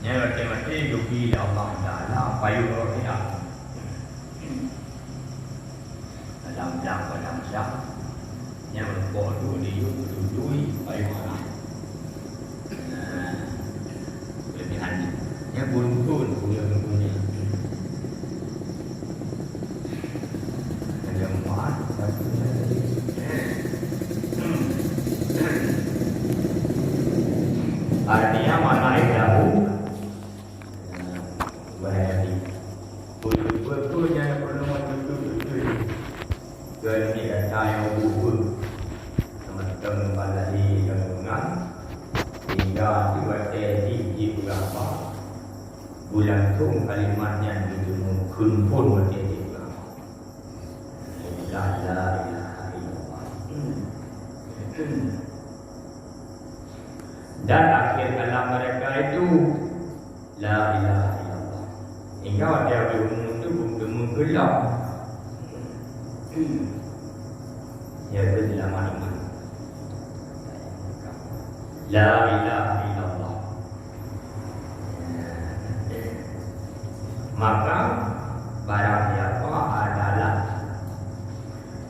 Yang mati-mati duki Allah Ta'ala payu rohnya dalam jam yang berbodoh dudui payu Allah kelebihannya yang burung-burung punya yang muat artinya mana jauh berhati betul-betulnya perlu betul-betul kerana kata yang bubur teman-teman balai yang dengar hingga diwakili di berapa bulan tu kalimatnya itu kumpul menjadi berapa la ilaha illallah dan akhir kalam mereka itu la ilaha illallah hingga dia berumur itu menggelap ya berjalan mana la ilaha illallah maka barang siapa adalah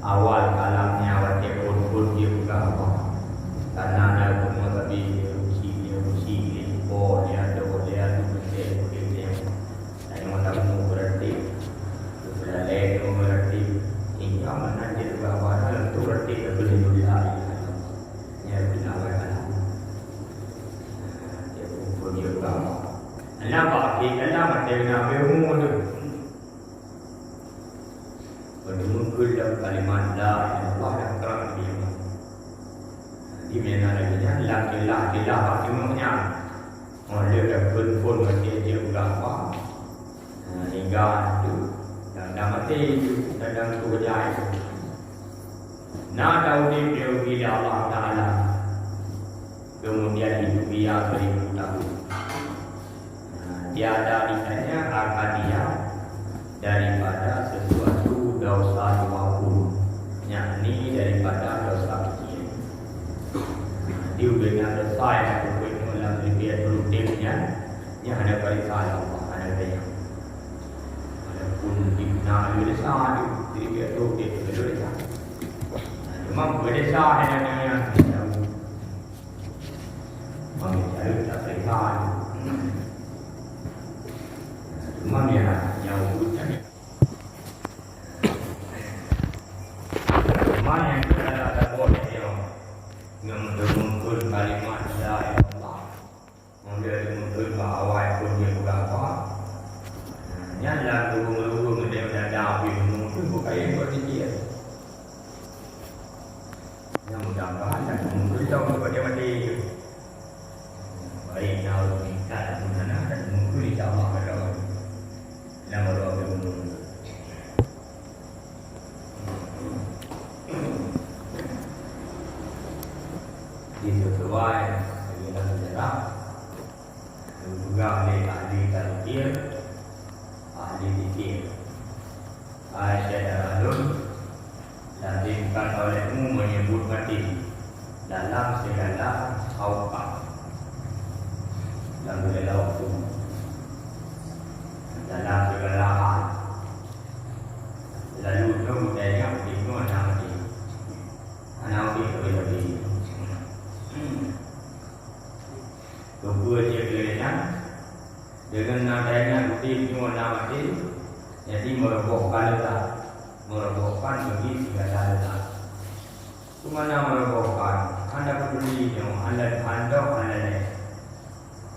awal kalamnya waktu pun dia buka apa karena ada semua tadi dia dia dan orang berarti sudah berarti hingga mana dia bahawa dalam tu berarti kebenaran ya benar dia pun dia bahawa kenapa kita mati umur tu bermukul dalam kalimat la ilaha illallah kerana dia di mana lagi laki-laki umumnya orang dia pun dia berapa hingga itu dan mati itu dalam kerja itu nak tahu dia bila Allah Ta'ala kemudian hidup dia 1000 tahun tiada ditanya akan dia daripada sesuatu dosa 20 yakni daripada dosa kecil dia dengan dosa yang berbuat dalam lebih produktifnya yang ada periksa Allah ada dia walaupun dibina dosa dia lebih produktif dosa cuma berdosa yang mengejar tak periksa cuma dia yang wujudnya cuma yang kita ada boleh dia mengumpul kalimat la ilaha kemudian mengumpul bahawa pun dia berapa yang lalu menurut dia ada api mengumpul bukan yang berdia yang mudah-mudahan dan mengumpul tahu kepada mati baik kalau minta dan mana dan mengumpul insyaAllah pada nama Allah mengumpul sesuai dengan sejarah juga oleh ahli tafsir, ahli fikih. Secara alun lazimkan olehmu menyebut mati dalam segala awqat dalam segala waktu dalam segala hal. Lalu itu saya itu anak mati lebih kedua dia kelihatan dengan adanya bukti semua nama mati jadi merobohkan bagi segala letak cuma nama merobohkan anda peduli anda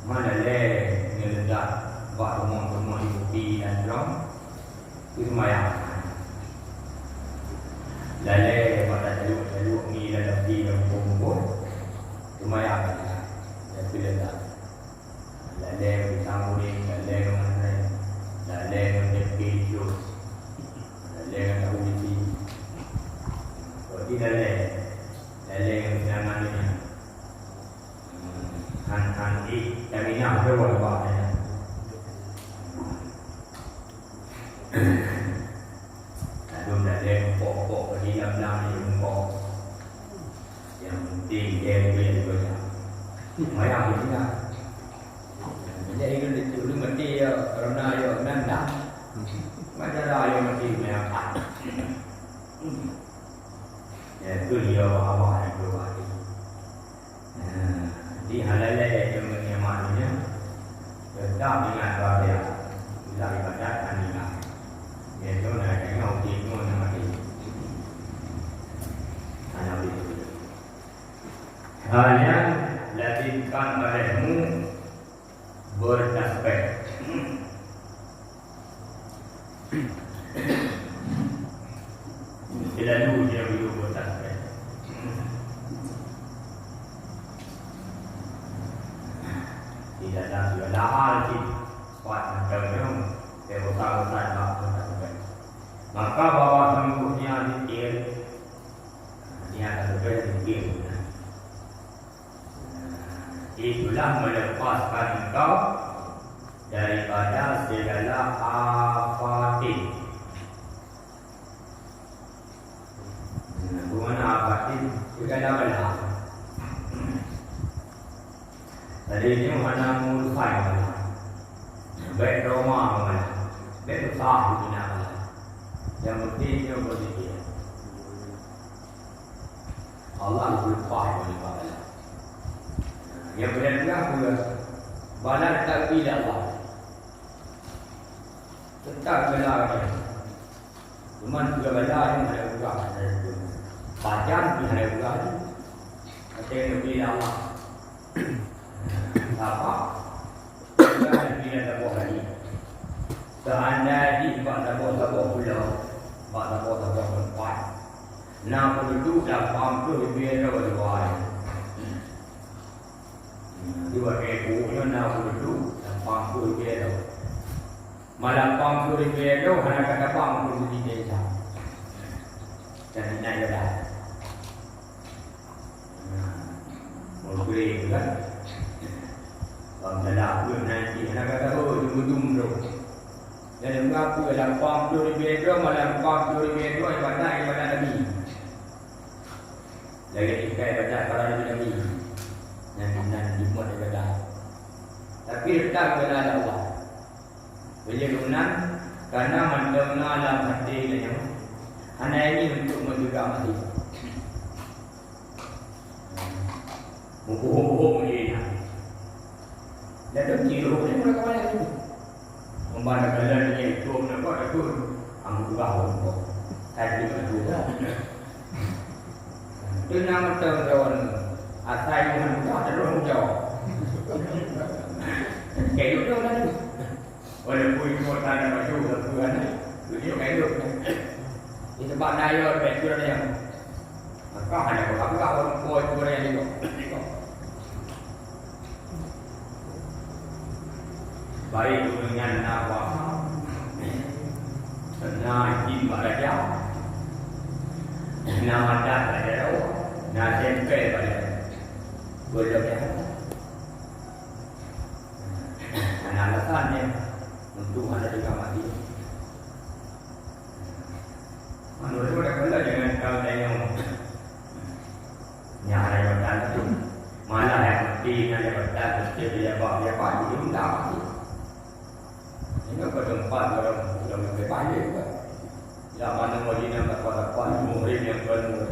mana letak buat rumah bukti dan drum itu semayang lalai pada jaluk ni dalam di dalam kumpul semayang tidak lalai bersambung lalai mengenai lalai menjadi jus lalai menjadi uji jadi lalai zaman ini han di kami nak berbuat belum lalai pokok di dalam pokok yang penting dia boleh Mayang ini lah. Jadi Jadi kan itu mati ya karena ya nanda. Macam raya mati mereka. Ya tu dia awak yang keluar. Di halal yang menyamannya. Tetap dengan raya. Bila ibadat anilah. Ya tu nak tengok timun mati. Hanya itu. Hanya latihkan olehmu bertasbih. Selalu dia perlu bertasbih. Tidak ada segala hal sih kuat macam dia bertahan bertasbih. Maka bahawa sungguhnya zikir dia akan berzikir. Itulah melepaskan engkau daripada segala afatin. Bukan afatin, segala bala. Tadi ini mana mulusai bala, baik Roma bala, baik usaha bina bala. Yang penting dia berzikir. Allah berfaham bala. Yang benar-benar pula balas tak bila Allah tetap belarnya cuma juga balas yang ada juga pajam yang ada juga macam bila Allah apa jangan bila tak boleh lagi seandainya sebab tak boleh pula sebab tak boleh tempat nak duduk dah faham tu biar berdoa dua ribu nak duduk tanpa berbeza. Malam tanpa berbeza hanya kata bang di desa. Dan ini ada. Boleh kan? Bang dalam pun nanti hanya kata jum tu. Dan mengaku dalam tanpa berbeza malam tanpa berbeza ibadah Nabi. Lagi ibadah para Nabi. Dan dibuat ibadah. Tapi letak kepada Allah. Bila lunan karena mendengar dalam hati dia. Hanya ini untuk menjaga mati. Mubuh-mubuh dia. Dan tu kira ni mereka banyak tu. Membantu kalian ni tu nampak tu. Anggur bahu. Tadi tu. Tu nama terus asal yang muda ada orang jauh. Kayak itu kan? Oleh puisi kota dan baju bertuan, video kayak itu. Di tempat naik betul dia. Maka hanya beberapa orang koi yang itu. Baik dengan nawa, senang ibadah jauh, nama dah pada jauh, nak sampai pada berjaya. Alasannya untuk ada di kamar dia. Menurut saya kalau jangan kau tengok nyara yang berada tu, malah yang mesti yang berada tu dia bawa dia pagi dia tak mati. Ini apa tempat orang sudah berpayah juga. Zaman Madinah berkuat-kuat murid yang penuh.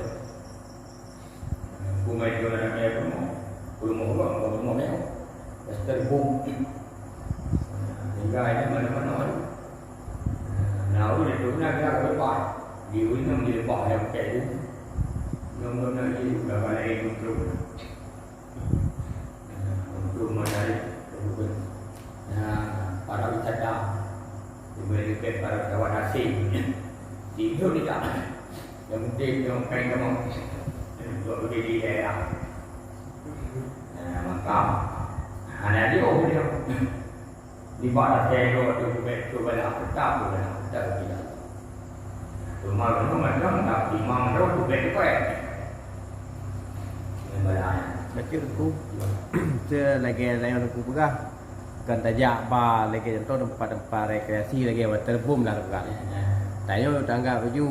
Kumai tu nak dia pun. Belum ni, terbung. Hingga ini mana-mana. Nah, udah tu nak dia berbuat. Di ujung dia buat yang kayak itu. Nombor itu dah balik untuk menarik kebutuhan. Nah, para wisata, diberikan para kawan asing. Itu tidak. Yang penting yang kain kamu untuk berdiri di daerah. Maka hanya dia di bawah saya tu betul bela tetap tidak. Cuma kalau macam tak imam tu betul. Betul tu. Saya lagi saya nak buka kan tajak ba lagi contoh tempat-tempat rekreasi lagi terbum lah bukan. Tanya tangga baju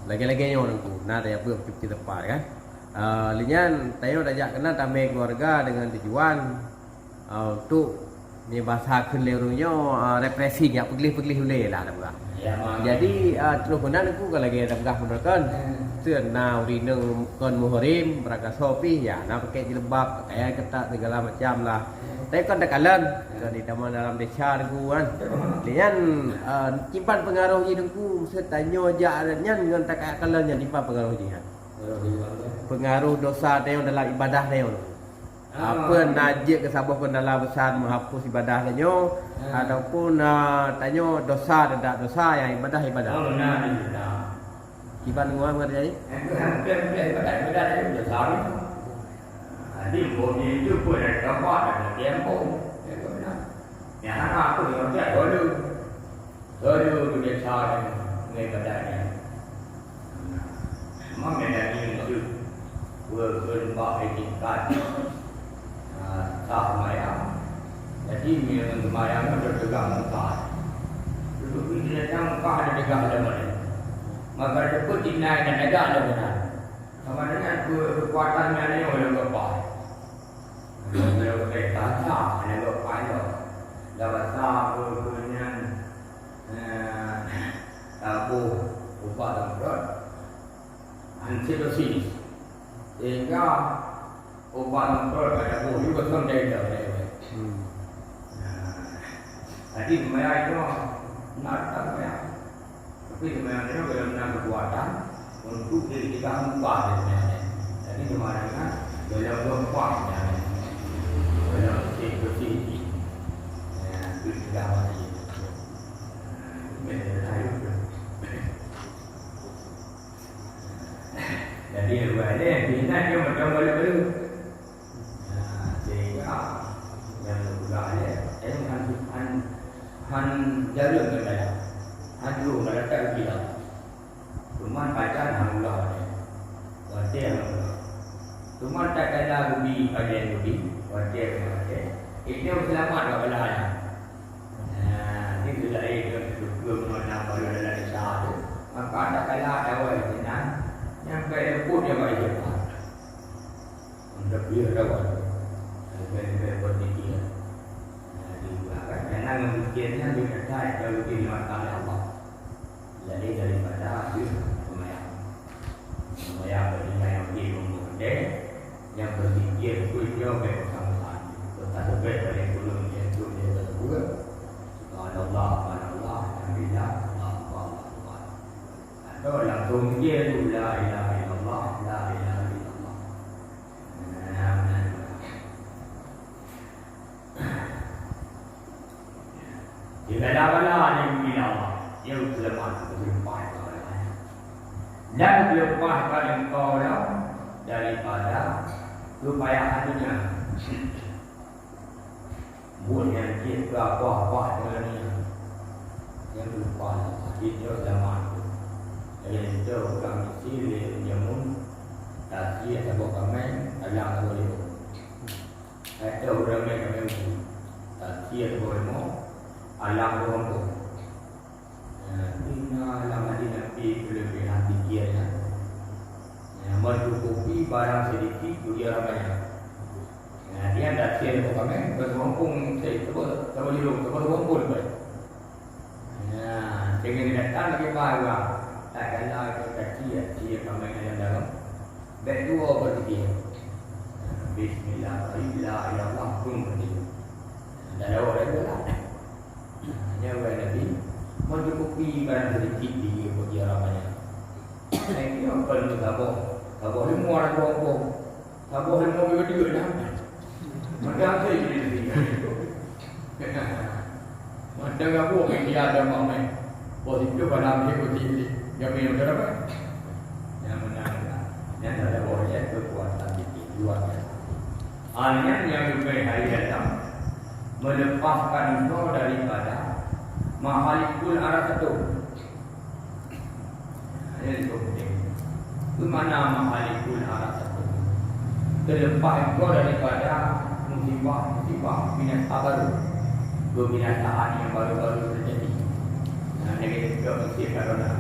lagi-lagi nyo tu. Nah dia apa kita tempat kan. Linyan tayo dajak kena tambah keluarga dengan tujuan untuk Ni bahasa kelerunya represi yang pegilih-pegilih uleh lah dah. Jadi terus kemudian aku kalau lagi dah betul kan. Tuan now di neng kon muhrim beraka sopi ya nak pakai jilbab pakaian ketat segala macam lah. Tapi kan dah kalan kan di dalam desa aku kan. Lian simpan pengaruh hidupku setanya aja dengan tak kalan yang simpan pengaruh jihad. Pengaruh dosa dia dalam ibadah dia. Apa najik ke sabah pun dalam besar menghapus ibadah dia ataupun tanya dosa dan tak dosa yang ibadah. Oh benar. Iban gua mengerti jadi? Ibadah itu dosa. Jadi bodi itu pun ada tempat ada tempo. Yang aku yang dia dulu dia cari ibadahnya. Mengenai itu berbau etikat. Tak mayang. Jadi minum mayang ada tegak muka. Duduk di dalam muka ada tegak ada mana. Maka ada pun tinai dan tegak ada benar. Sama dengan kekuatannya ni oleh bapak. Kalau kita tak ada bapak itu, dapat tahu kemudian tahu upah dan berat. Antidosis. Sehingga upah dan berat ada pun juga sampai dah. Jadi mereka itu nak tak mereka. Tapi mereka itu benar kekuatan untuk diri kita upah sebenarnya. Jadi mereka dalam upahnya, dalam situasi kita masih berada. Jadi ada bina yang macam baru. Sehingga yang juga ada han jarum kepada hadu mereka bilang cuma baca hamlah wajib cuma tak kena rubi pada rubi wajib itu selamat kepada itu dari itu mana baru dalam satu maka tak kena awal dengan yang kaya pun yang baik untuk dia rawat berpikir karena memikirnya juga saya kalau lebih mata Allah. Jadi daripada itu semayang beriman yang diumumkan yang berpikir kuiyo bersama-sama. Tetapi pada belum itu dia tersebut. Allah, Alhamdulillah, Allah. Atau langsung dia tu la ilaha illallah, la ilaha illallah. Jika dapat yang bilang yang selamat berlimpah kepada dan berlimpahkan engkau daripada supaya hatinya buatnya kita apa-apa dengan yang berlimpah itu zaman yang itu kami silih jamun tadi ada kami alang boleh itu orang kami tadi ada boleh alam rombo. Ina alam Madinah pi kelebihan pikirnya. Mencukupi barang sedikit dia ramai. Dia dah siap kami berkumpul sebab hidup berkumpul baik. Dengan datang lagi baru tak kena kecil kami yang dalam. Baik dua berfikir. Bismillahirrahmanirrahim pun berfikir. Dan awak dah lah. Nyawa Nabi mencukupi barang sedikit di bagi ramanya. Ini apa perlu tabung lima orang kelompok, tabung lima berdua dah. Macam saya jadi. Macam apa yang dia ada mahu positif pada ambil positif. Yang minum berapa? Yang menang. Yang ada boleh kekuatan sedikit luar biasa. Angan yang lebih hari datang melepaskan kau daripada mahalikul arah satu. Ini penting. Itu mana mahalikul arah satu? Terlepas kau daripada musibah binasa baru, kebinasaan yang baru-baru terjadi. Dengan juga mesti karena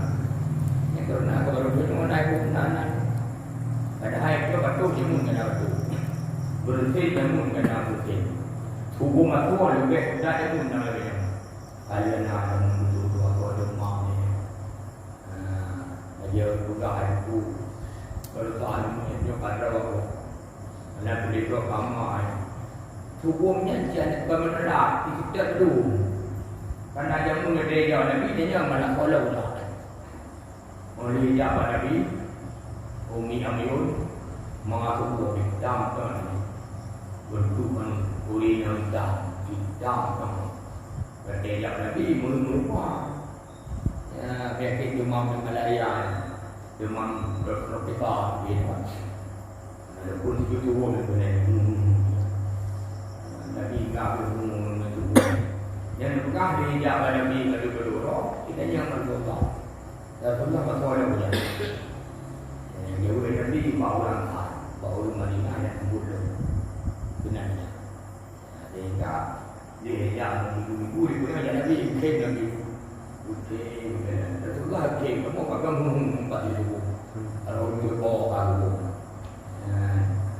yang karena baru naik bukan. Padahal itu betul jamun kena betul. Bersih jamun kena bersih. hukum itu lebih dari pun nama dia. Kalian akan menuju dua rumah ni. Dia juga itu kalau tuan itu kalau anak beli dua kamar, hukumnya jangan bermendak kita tu. Karena dia mula dia Nabi dia malah follow dah. Oleh jawab Nabi, Umi Amyun mengaku hitam kan, bentukan kulit yang hitam kan. Berjaya Nabi mula-mula penyakit demam malaria, demam tropikal gitu. Walaupun itu orang Nabi kafir itu. Yang bukan dijawab Nabi kedua-dua, kita jangan berdoa. Dan pernah masalah punya. Dia boleh Nabi bawa Madinah yang mudah benarnya. Dia yang ibu punya Nabi ikhlas Nabi. Rasulullah ikhlas, kamu akan mengumpat itu. Kalau itu bawa aku.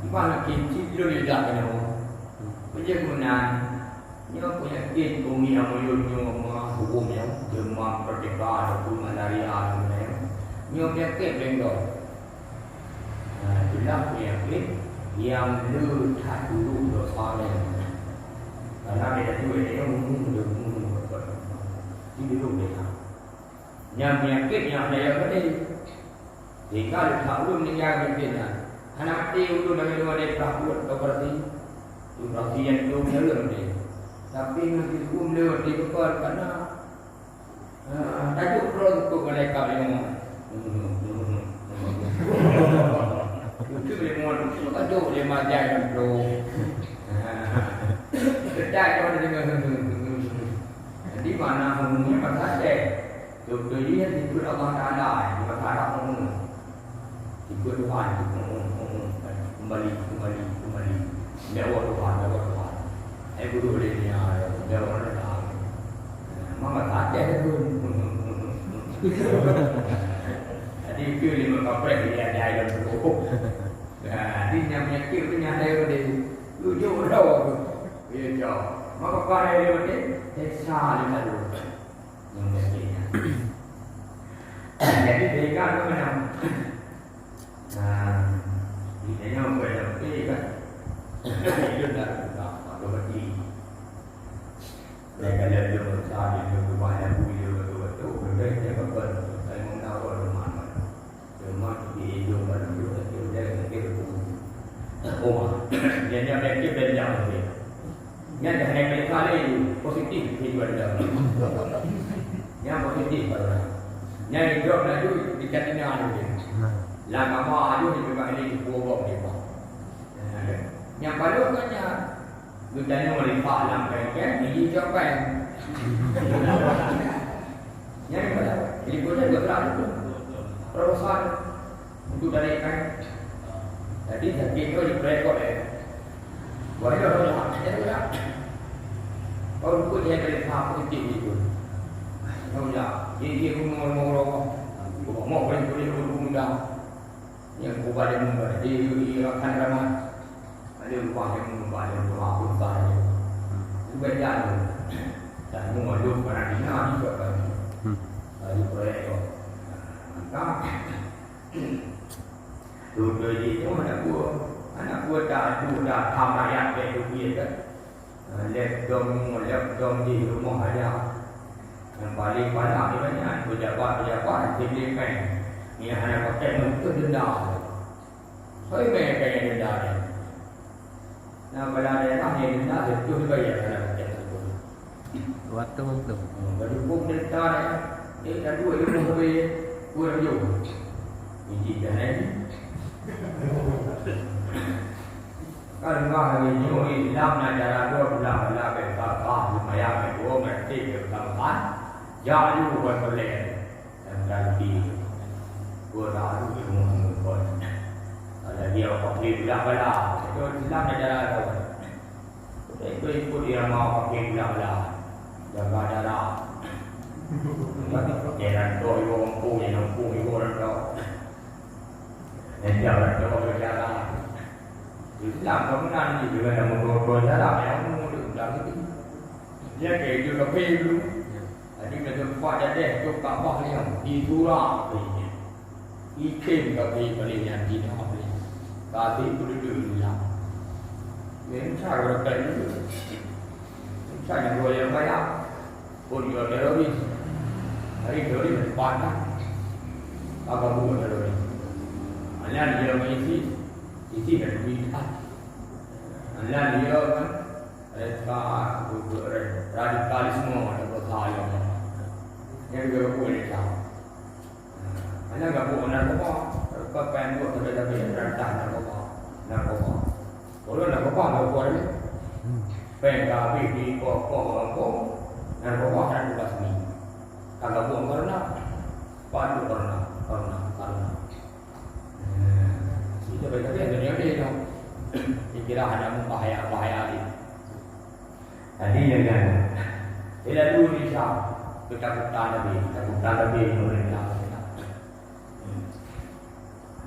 Di mana kita dulu dah kena. Perjalanan dia punya kit bumi yang menyuruh hukumnya demam pertikaian atau malaria dia punya kit bengkok. Itulah punya kit yang letak dulu dosanya. Karena dia tu dia dulu dia. Yang punya kit yang dia kata jika letak dulu meninggal kitnya. Anak mati itu dari luar dia perahuat operasi. Operasi yang itu menyerang dia. Tapi nanti hukum lewat di kepala karena tajuk pro untuk mereka yang itu memang tajuk dia macam yang pro kedai kalau dengan di mana umumnya pasal doktor dia itu Allah Taala di masyarakat umum ikut Tuhan kembali lewat Tuhan. Ibu boleh dia orang dah. Mama tak ada pun. Jadi itu lima kapal dia ada yang berlaku. Jadi yang menyakit tu yang ada dia. Lucu dah aku. Dia jauh. Maka kapal dia ni desa dia tu. Yang menyakitnya. Jadi mereka tu macam. Dia yang boleh kan. Dia dah. Berarti mereka dia bersama dia berbanyak dia betul mereka dia berbuat saya mengenal orang rumah di hidung pada dia dia oh dia mereka belajar dia yang dah mereka kali positif hidup dia yang positif pada yang hidup lagi dikatakan dia lah kamu ada di bawah ini buat dia yang baru kan Gudanya melipat lampai kan, ini jawapan. Yang mana? Jadi boleh bergerak itu. Perusahaan untuk dari kan. Jadi sakit itu diperekod boleh orang macam mana? Kalau ikut dia dari tahap politik itu. Tahu tak? Dia ngomong-ngomong. Mau boleh mudah. Yang kubalik mudah. Dia akan ramai. Ada upah yang membayar doa besar dia. Sebenarnya dan mengadu pada dina juga kan. Ada proyek tu. Maka dua itu anak buah dah tham rakyat begitu dia kan. Laptop di rumah ada. Yang paling banyak ni banyak pejabat TPM. Ni anak pakai untuk denda. Saya pakai denda ni. Nah, pada daerah yang tidak itu bayar dalam tersebut. Waktu itu. Berhubung data dia dah dua ilmu lebih kurang jauh. Ini dah ni. Kalau hari ini Islam nak cara dua bulan berkah lumayan dua mesti berkah. Jangan buat boleh dan ganti dua tahun ilmu pun. Kalau dia pakai bela-bela, itu Islam nak jalan tahu. Itu ikut dia mau pakai bela-bela, jaga darah. Jangan doa yang mampu orang tahu. Dan jangan doa berjalan. Islam kemudian juga ada mendoa jalan yang mudah dia kayak juga dulu. Jadi kita tempat ada tu Kaabah yang diturah belinya. Ikim kapi belinya tidak beli. Tapi dulu lah. Yang cara berkait dulu. Saya dua yang banyak. Pun juga teroris. Hari teroris berpanah. Apa buat teroris? Hanya dia isi dan bid'ah. Hanya dia kan radikalisme ada berbahaya. Yang juga boleh tahu. Hanya enggak boleh narkoba. Apa pengen buat tapi rendah narkoba. Kalau narkoba enggak boleh. Pengen habis di pokok narkoba kan tugas ni. Kalau buat karena pandu karena. Itu berarti ada yang dia dikira hanya bahaya ini. Tadi yang kan, bila dulu di Syam, kita bukan lebih mereka.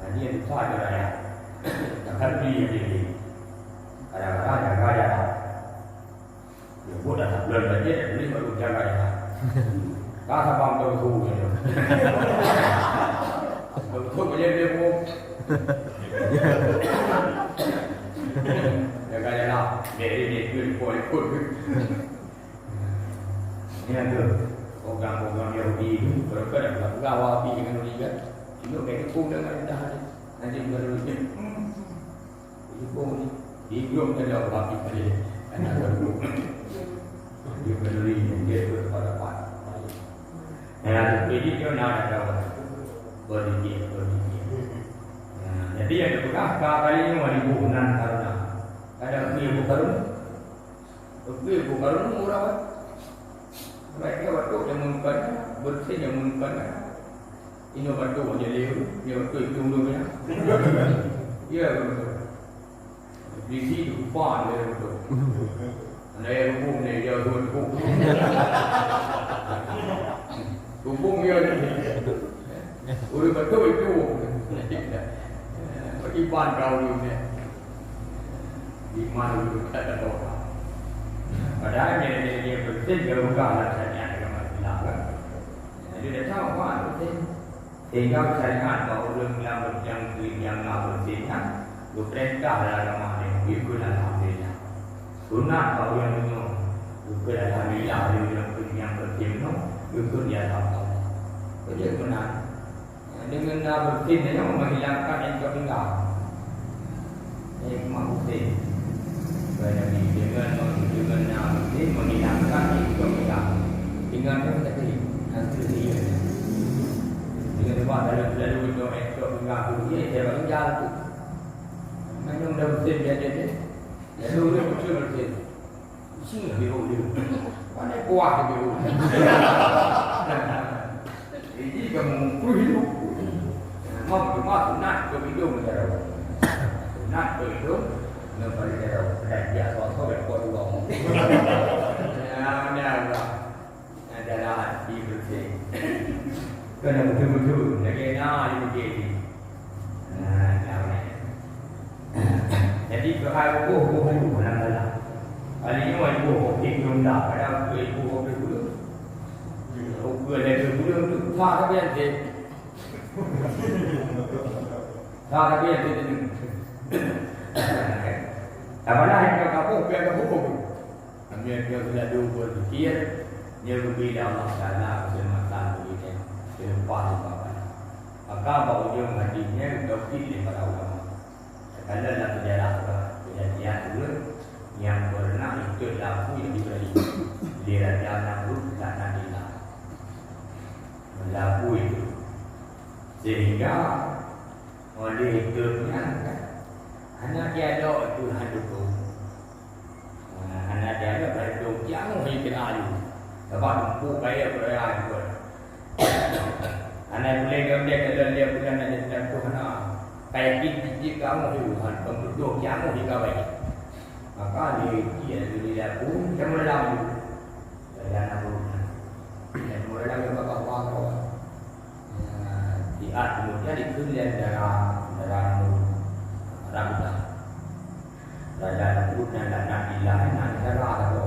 Jadi yang itu ada raya, takkan beli. Kadang-kadang jaga. Dia pun dah bulan saja, dia beli baru jaga. Kata bang tu itu. Betul boleh dia pun. Jaga lah, dia ikut. Ini ada program Yahudi itu, mereka dah bergawal api dengan Yahudi kan. Itu kayak kepung dengan dah nanti berlalu. Kepung ni, diglom kan dia api pada anak berlalu. Dia berlalu dia pada pada. Jadi dia nak ada berdiri. Jadi yang berkah kali ini walibunan karena ada ibu karun murah. Mereka waktu yang mengumumkan bersih yang mengumumkan ini waktu dia lewu dia waktu itu dulu ya. Ya betul. Di situ pan dia betul. Ada yang hukum ni dia hukum. Hukum dia ni. Udah betul itu. Iban kau ni. Di mana dulu kata orang. Padahal dia betul dia bukan syariat agama Islam kan. Jadi dia tahu apa betul. Sehingga syariat bahawa yang bersih kan. Perintah dalam agama ini ikut alhamdulillah. Sunat bahawa yang itu ikut alhamdulillah yang bersih itu ikut dia alhamdulillah. Jadi benar. Dengan bersih dia menghilangkan yang tertinggal. Hikmah bersih. Dengan menghilangkan itu dengan tadi hasil dia dengan sebab dalam lalu itu esok mengaku dia jalan tu memang dah betul dia lalu dia betul sini biru mana kuat biru jadi kamu hidup mau nak ke hidup negara nak ke hidup negara raja suatu berkuat dua adalah hati bersih. Kena betul-betul lagi nak jadi. Jadi kalau buku mana kali ini buku belum dah pada buku dulu. Buku lagi dulu tu tak ada biasa. Tak ada biasa tu. Apabila yang kamu biar buku. Ambil dia sudah dulu berfikir. Dia berbeza Allah Taala semasa ini selepas itu. Maka bahawa dia menghadirinya tauhid daripada ulama. Sekali dalam sejarah kejadian dulu yang pernah ikut laku yang diberi di Raja Namrud dan Nadilah. Laku itu sehingga oleh hidupnya anak dia ada Tuhan dukung. Anak dia ada berdukung yang hidup ayu. Sebab mampu kaya beraya juga. Anak boleh gambar dia bukan ada dalam Tuhan. Kaya kita kamu Tuhan penduduk kamu di kawai. Maka dia pun macam dalam dan mulai bapak bapak di kemudian dikuliah darah Raja Namrud dan Nadilah darah atau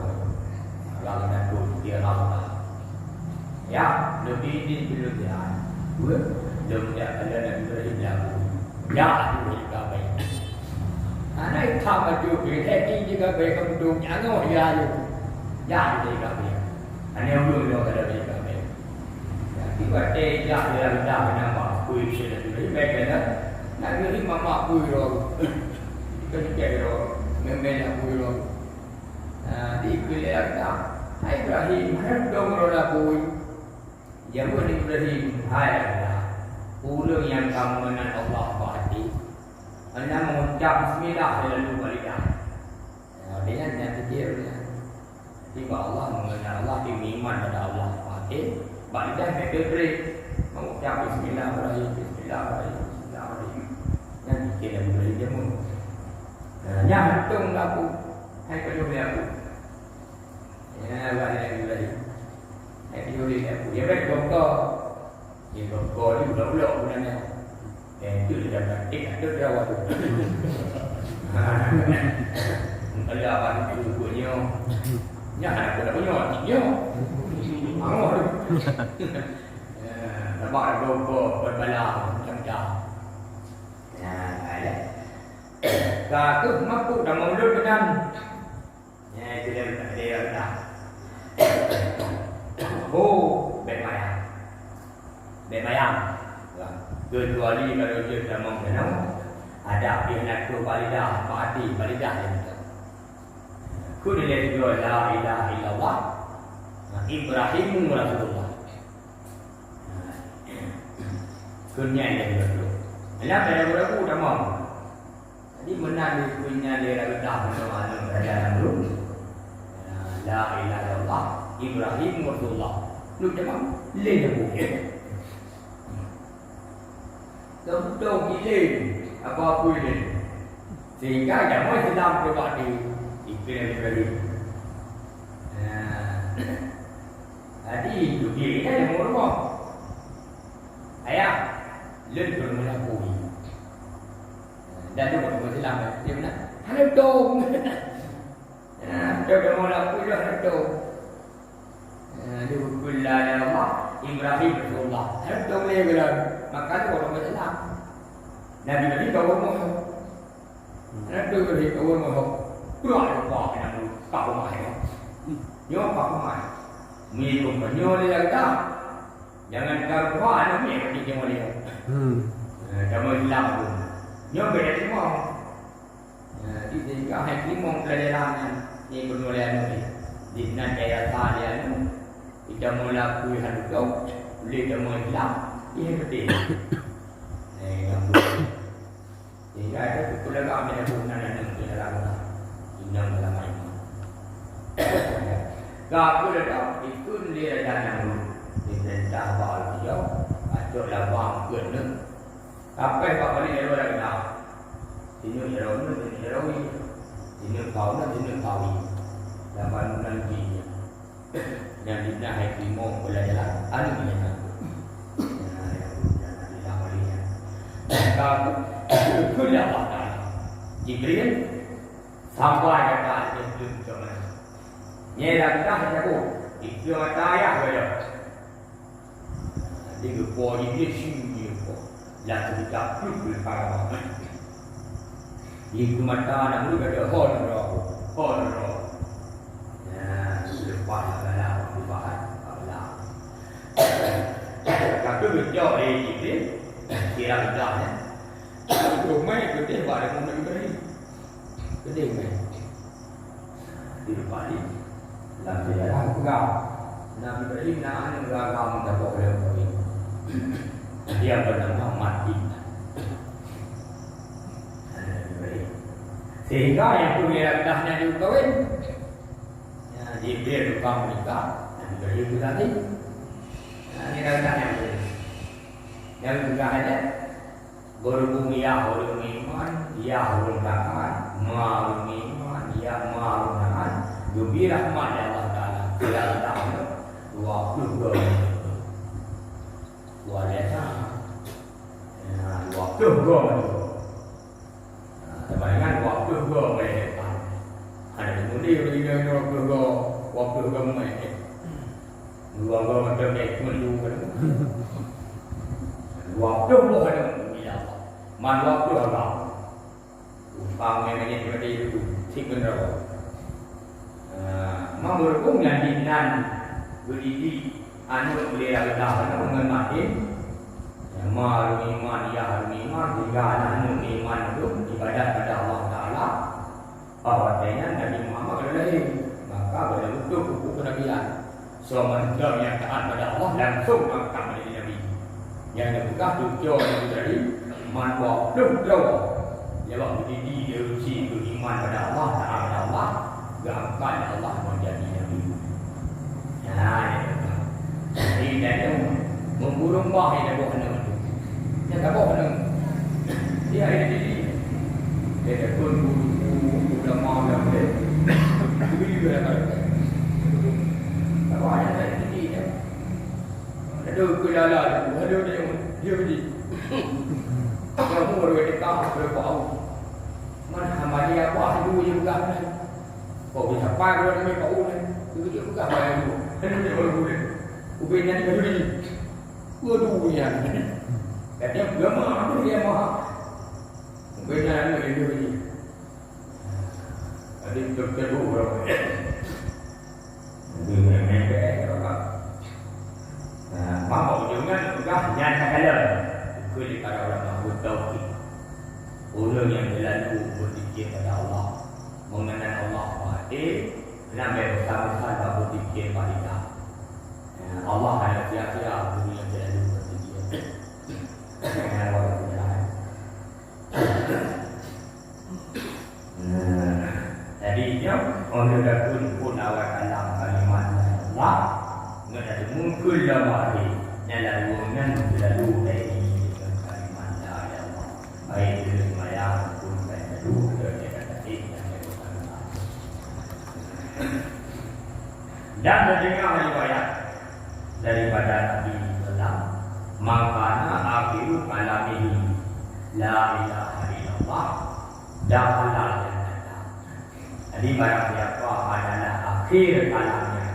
Kalau dah tu dia Allah. Ya, lebih ini belum dia. Belum dia ada nak berilah. Ya, tu juga baik. Anak tak ada berhenti juga baik untuk jangan dia tu. Ya, dia juga baik. Anak belum dia ada juga baik. Tiba ya dia dah nama kui sila tu. Baik kan? Nak beri mama kui lo. Kerja lo, memang kui lo. Di kuliah dah. Ibrahim hendak merolah kui. Jangan Ibrahim hai Allah. Pulau yang kamu menang Allah pasti. Anda mengucap Bismillah lalu balikan. Dia nanti dia. Tiba Allah mengenal Allah iman pada Allah pasti. Balikan mereka beri mengucap Bismillahirrahmanirrahim. Bismillahirrahmanirrahim. Yang kita beri jamu. Yang hitung aku. Hai kedua aku. Ya, balik lagi. Hai kedua aku. Ya baik kau. Ya kau ni udah bukannya. Itu dia dapat itu dia waktu. Ada apa itu punya? Ya aku dah punya dia. Mau. Nampak ada berbala macam dah. Ya, ada. Kau mampu dah mundur dengan. Ya, itu dia dah. Oh, bermayang. Kecuali kalau dia dah mengenal ada pihak tu balidah, parti balidah dia. Kudu dia juga la ilaha illallah. Ibrahim Rasulullah. Kunyai dia betul. Kenapa dia berlaku dah mau? Jadi menang di kunyai dia dah mana berada dulu. La ilaha illallah Ibrahim Rasulullah. Lu dah mau le dia. Tentu gila apa-apa ini. Sehingga jangan Islam pribadi ikut dari. Jadi itu dia yang murah. Ayah, lentur melakui. Dan tu kalau Islam dia mana? Hanya dong. Dia dah melakui dah hanya dong. Dia berkulah ya Allah Ibrahim Rasulullah. Hanya dong dia bilang. Maka tu orang Islam. Nabi Nabi kau mau. Nabi Nabi kau mau. Keluar apa yang kau mau? Nyo kau mau. Mi pun nyo dia dah. Jangan kau buat anak mi pergi nyo dia. Kamu Islam tu. Nyo beda semua. Di sini kau hai kimong pelajaran ni penulisan ni. Di nan kaya dia ni. Kita mula kuihan kau. Boleh kamu Islam. Ini penting. Sehingga ada kekulangan kami yang guna dan dalam dalam iman. Kalau dah itu dia dalam diperintah bahawa dia atau lawang kena. Apa yang kau balik dia orang dah. Ini hero, ini kawi. Lawan nanti yang dina happy mo boleh jalan. Ada ni. Kalau dia apa? Jibril sampai kata itu cuma. Ni dah kita aku. Itu mata ya boleh. Dia buat dia sini buat. Lalu kita perlu para orang. Itu mata nak mula ada honor. Ya, lepas lah lepas. Kalau dia Jibril kira bedanya. Rumah gede barang mana gede. Gede mai. Di Bali. Lalu dia kau. Nabi Ibrahim nak agam dah boleh pergi. Dia bernama mati. Sehingga yang punya dahnya dikawin. Ya, dia tukang menikah. Nabi Ibrahim itu tadi. Ini dah yang boleh. Yang juga ada berhubung ya orang iman, ya orang takkan, ma iman, ya ma takkan. Jubi rahmat Allah Taala. Tidak tahu waktu dua waktu sebaliknya waktu mereka ada kemudian waktu waktu ramai luar macam ni perlu kan waktu boleh ya man waktu apa upang memang seperti itu sih benar mampu pun yang dinan berdiri anu boleh ada dah mengenai malu iman ya iman tiga anu iman itu ibadat pada Allah Taala bahwasanya Nabi Muhammad adalah maka betul buku kenabian semua yang taat pada Allah langsung akan menjadi Nabi yang dibuka tujuan yang dari manwa belum dia berdiri dia uji beriman pada Allah taat Allah gampang Allah menjadi Nabi ini dia memburung wah yang ada kena dia tak bawa kena dia ada diri dia ada pun ulama yang dia juga ada tak bawa yang ada diri dia ada kelala ada dia berdiri kalau umur dia dekat berapa tahun mana hamba dia buat dulu dia bukan kau bisa pakai dia kau ni dia bukan bayar dulu dia boleh ubin yang dia berdiri waduh ya katanya agama apa dia maha ubin yang dia berdiri ada doktor berapa dia memang apa mampu jangan juga nyata kalau kulit para ulama bertauhid orang yang selalu berzikir pada Allah mengenal Allah nampak bersama-sama berzikir pada Allah hanya sia-sia bumi yang selalu berzikir jadi dia orang dah pun awal kalam kalimat Allah mengenai mungkul lamari yang lalu dari kalimat Allah baik dari semayang pun baik lalu dari kata-kata dan mendengar riwayat daripada Nabi Sallam makana akhiru kalamihi la ilaha illallah dakhala jannah jadi barang siapa adalah akhir kalamnya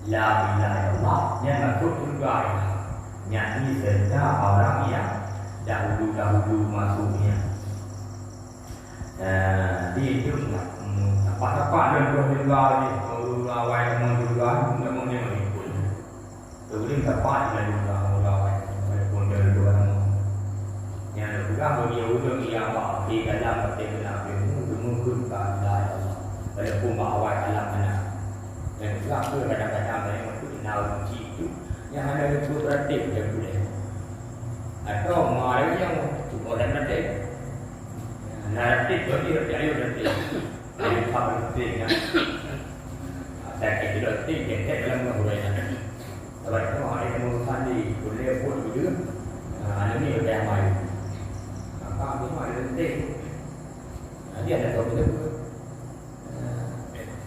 la ilaha illallah yang masuk surga yakni serta orang yang dahulu masuknya dia itu apa-apa dan surga ni awal surga memang dia mengikut kemudian tepat dengan surga walaupun dia dua yang juga bagi orang yang di dalam pertemanan itu mungkin tak ada walaupun awal dalam mana dan juga kadang-kadang saya masuk kenal itu yang ada itu kreatif dia boleh atau malah yang cuma dan nanti naratif bagi ayo nanti ayo public dan kita tidak dalam kehujanan sebab itu hari kemudian di boleh pun juga ini ada yang main maka ini ada nanti dia ada tahu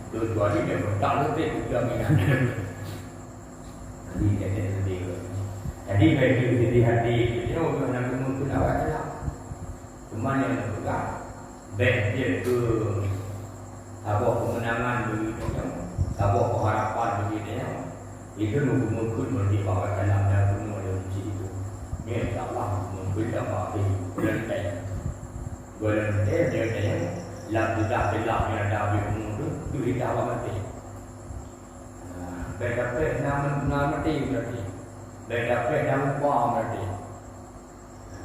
betul dua ini dia tak nanti juga minat jadi dia ada nanti jadi bagi diri hati dia orang nak mungkin awak lah cuma yang juga baik dia ke apa kemenangan begitu apa harapan begitu itu mungkin bagi bawa dalam dan penuh ada uji itu ni insyaAllah mungkin dapat bulan dia lah tidak belak yang ada di umur itu kita awak mati berdapat nama mati berarti berdapat nama kuah berarti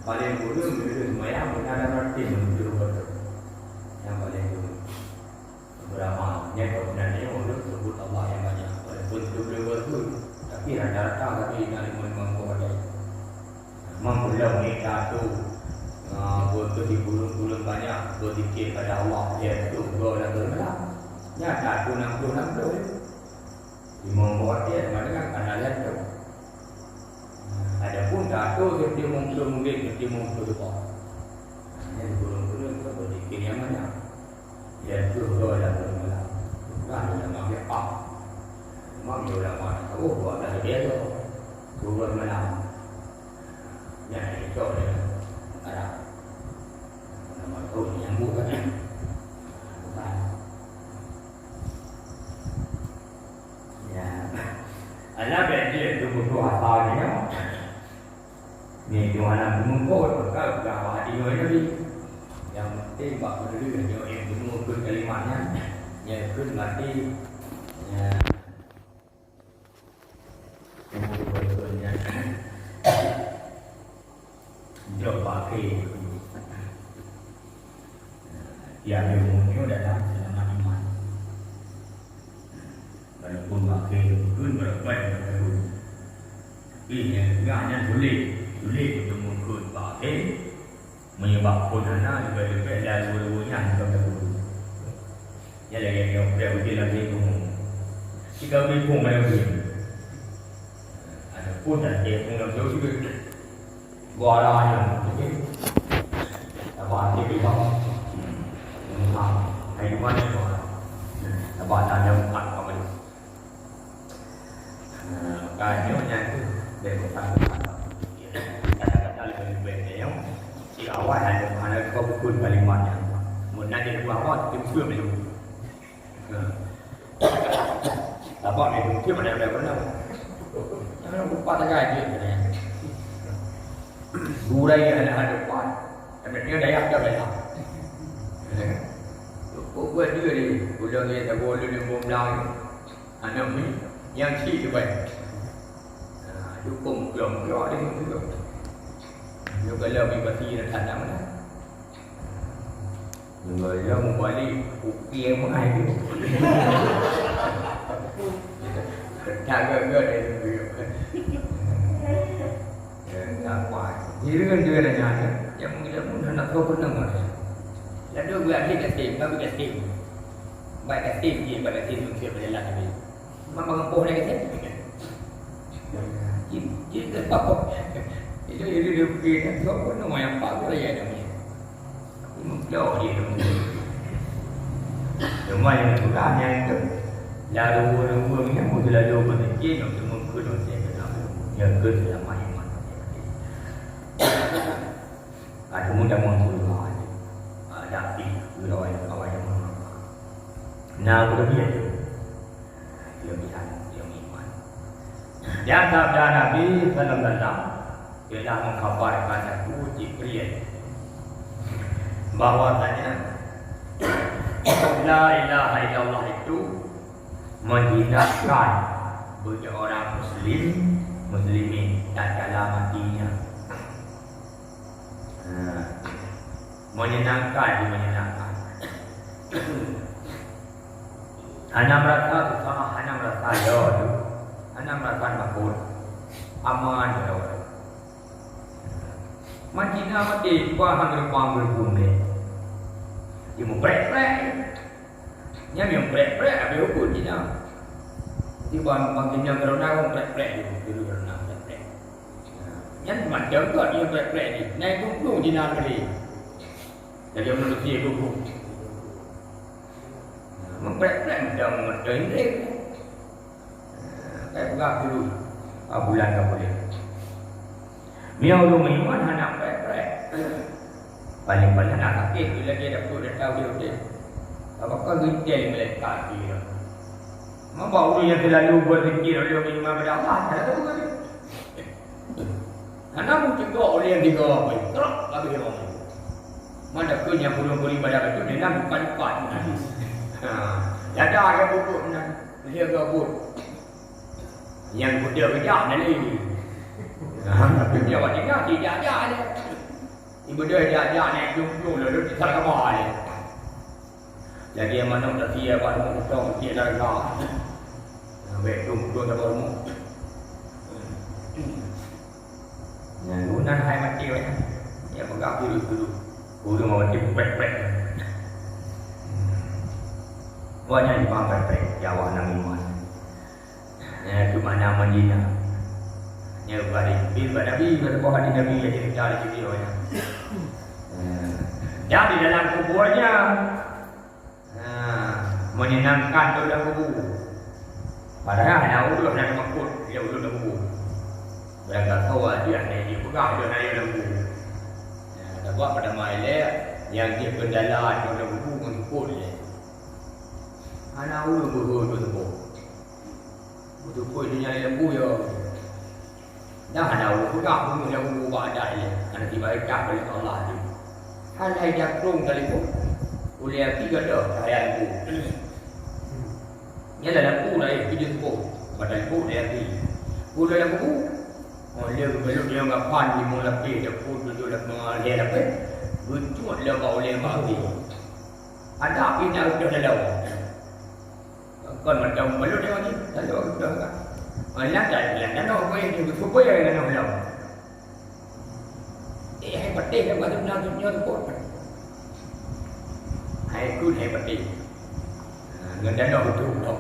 paling buruk itu semayang benar mati menurut betul yang paling buruk berapa yang kebenarannya untuk sebut Allah yang banyak walaupun itu betul tapi rata-rata tapi nak memperoleh memperoleh mereka tu betul di bulan banyak berzikir pada Allah iaitu doa dan doa nyata tu 60 membuat dia mana kan ada tu ada pun tak tu dia mungkin dia apa yang bulan-bulan tu berzikir yang mana iaitu doa dan doa kan yang mahu apa mahu ulama tahu buat dah dia tu turun malam yang itu dia ada nama tu yang bukan Alam dia tu butuh asalnya. Ni Tuhan nak mengumpul kalau gawa dia ni. Yang penting bab dulu dia yang mengumpul kalimatnya. Yang kun mati. Ya. Kemudiannya. Dia pakai. Dia ilmunya dalam selama iman. Walaupun pakai kun berapa ini hanya sulit untuk mengikut pakai menyebabkan anak juga dan dua-duanya juga dahulu. Jadi yang dia betul lagi tu, jika berikut lagi, ada pun ada yang mengambil juga waranya, apa arti berapa? Hai mana tu? Apa tanya empat apa ni? Kayaknya dari kata-kata lebih baik yang si awal ada kau pun kalimatnya. Mungkin dia dua awal dia mesti belum. Apa ni mungkin mana benar. Jangan lupa tagay dia ni. Gurai ada kuat. Tapi dia daya dah dah. Buat dia ni, ulang dia tak boleh dia bomlang. Anak ni yang si tu baik. Dukung kelompok dia juga. Dia kalau bagi dan tanam lah. Dia membalik ukir yang mengai tu. Tak agak-agak dia. Tak kuat. Dia kan dia dah nyanyi. Yang mungkin pun nak tahu pernah mana. Lalu buat dia kasih, kami kasih. Baik kasih dia pada kasih tu dia berjalan lagi. Memang mengempuh dia kasih. Dia apa? Dia pergi nak tahu nama yang apa pula ya dia. Jauh dia. Cuma yang tukar yang tu, lalu yang mula lalu berfikir yang semua kudu saya kenal. Yang kudu yang main. Ada mudah muncul ada api berlawan kawan yang mana. Nah berlebihan tu, kelebihan yang iman. Dan sabda Nabi Sallallahu Alaihi Wasallam telah mengkhabarkan aku Jibril bahwasanya la ilaha illallah itu menjinakkan bagi orang muslimin dan dalam hatinya. Menyenangkan. Hanya merasa sama hanya merasa jauh, hanya merasa makbul, aman jauh. Macam mati kuah berpang berbumi. Dia memprek-prek, dia memprek-prek habis hukum dia. Dia bangkitnya kerana memprek-prek dulu kerana memprek. Yang macam tu dia memprek-prek ni, naik gunung di negeri. Jadi manusia dulu memprek-prek macam ini. Kayak berapa dulu bulan tak boleh. Dia orang iman anak prek-prek. Paling-paling nak sakit bila dia dah tahu dia. Apakah gejala melekat dia. Maka orang yang selalu berzikir oleh orang iman pada Allah tak tahu kan. Anak mungkin kau orang yang tiga apa ini. Teruk habis orang. Mana pun yang belum pada itu dia nak bukan-bukan. Ada yang bubuk dia gabut. Yang dia kejap nanti. Tapi dia buat tidak ada. Ibu dia jajak naik jump lalu di sana kemana dia. Jadi yang mana tak dia buat mutong dia dah kau. Baik jump tak baru. Yang lunan hai mati banyak. Yang pegang dulu. Guru mati pek-pek. Banyak di bawah pek Jawa nang iman. Itu mana Madinah. Ya balik bil Nabi berbuah hadis Nabi yang cerita di video nya. Dan di dalam kuburnya menyenangkan tu dalam kubur. Padahal ada urut dan makut dia urut dalam kubur. Berangkat tahu dia ni dia pegang dia naik dalam kubur. Ada buat pada maile yang dia berjalan dalam kubur mengikut dia. Anak urut tu sebut. tu pun dunia lembu yo. Dah ada buka pun lembu buat ada ni. Ana tiba ikat oleh Allah tu. Hal ai jakrung kali pun. Oleh tiga dah saya lembu. Ni ada lembu dari video tu. Badan lembu dia ti. Pula lembu. Oh dia belum dia ngapan di mula pi dia pun duduk dak mengal dia dak. Betul dia kau oleh mati. Ada api nak udah dalam. Kon macam belum dia lagi. Tak ada udah kan. Anak dah bilang dah nak pergi di super yang nak bilang. Hai pati dia buat benar dunia tu pun. Hai good hai pati. Ngenda dah betul betul.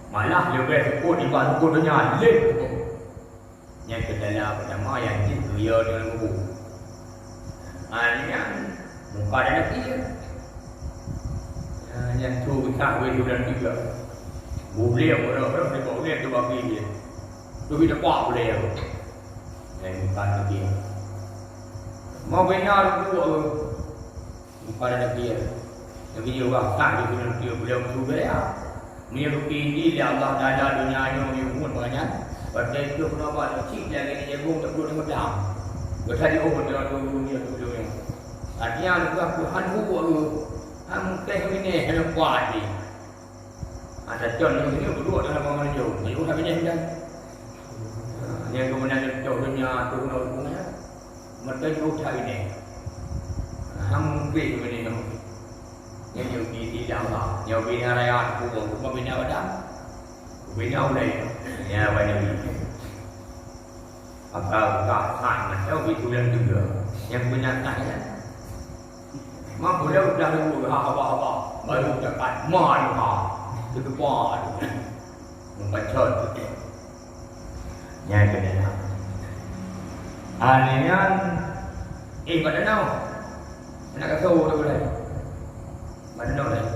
Malah lebih support di bawah support dunia leh. Yang kedala pertama yang itu dia dengan buku. Yang muka dia nak dia. Yang tu kita boleh dan tiga. Boleh orang dia boleh tu bagi dia. Tu kita kuat boleh. Yang muka dia. Mau benar tu muka dia. Yang dia orang tak dia boleh tu dia. Menyuruh ini dia Allah Taala dunia ini umur banyak. Pada itu kenapa kecil lagi ni jagung tak perlu dengan Bertadi umur dalam dunia tu dunia. Artinya juga Tuhan buat mungkin ini yang kuat ni. Ada contoh ini berdua dalam bangunan jauh. Jauh tak punya kan. Yang kemudian jauh dunia tu punya. Mereka jauh tak ini. Mungkin ini yang jauh di Allah. Yang bina raya aku, aku bina badan. Bina ulai. Ya banyak ini. Apa tak macam itu yang juga. Yang benarnya. Mak boleh dah dulu apa baru dapat man tu depan. Membaca tu. Yang kedua. Anian pada now. Nak kata tu boleh. Mana dah?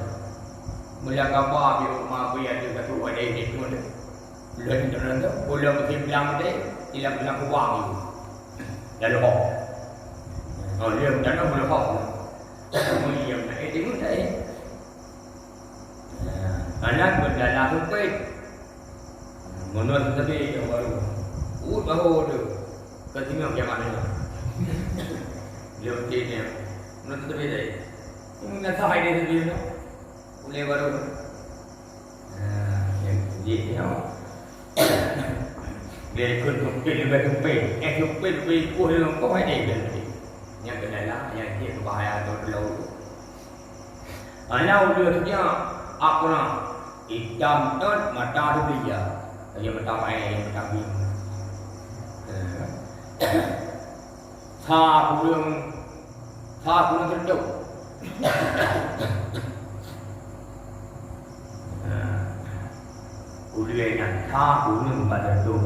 Mula kabar di rumah biar dia kata ada ini tu ada. Bila kita nanti, boleh mesti bilang dia, tidak bilang uang itu. Lalu hok. Oh dia jangan boleh hok. Kemudian nak itu tak? Anak berdalam sampai. Menurut tetapi yang baru. Baru tu. Ketinggalan macam mana? Dia ni. Menurut tetapi dia. Nak tahu dia sendiri. Boleh baru. Yang dia ni. Dia ikut kumpul dia berkumpul. Kumpul berikuh dia kau ada dia. Yang kedala yang dia bahaya tu dulu. Anak dia tu apa nak? Hitam tu mata dia. Dia mata mai mata bi. Tha kurang tertuk. Ulian yang tha kurang pada tu.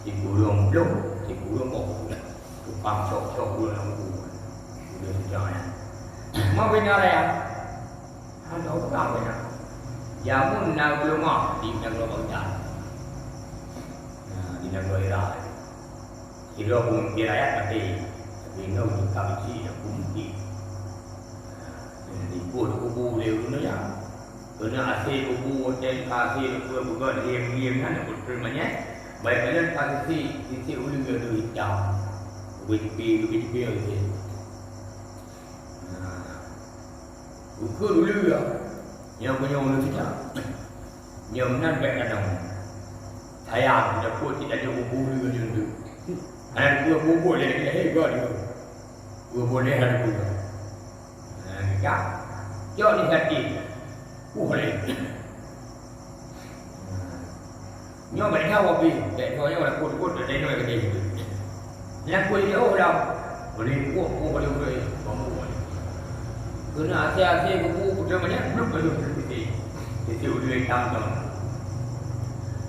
Si kurang belum, si kurang mau. Tukang sok-sok kurang aku. Udah jangan. Mau benar ya? Ada orang benar. Jamun nak belum di negara bangsa. Di negara Iraq. Kira pun dia rakyat mati. Tapi nak kami yang kumpi. Jadi kubu dia dunia. Kena asih kubu dan kasih bukan diam kan berterima. Baik kalian kasih sisi ulu dia tu hitam. Begitu gitu. Ukur dulu ya. Yang punya ulu kita. Yang nan baik kadang. Saya tidak pun tidak ada bubu dulu gitu. Ada dua bubu dia kita hebat dia. Dua boleh ada dua. Ya. Jauh ni hati. Boleh. Nyo balik tahu api. Tak tahu yang orang kut ada ni orang kata. Yang kut dia orang boleh kuat boleh boleh. Kena asyik buku dia banyak belum belum seperti. Jadi udah hitam tu.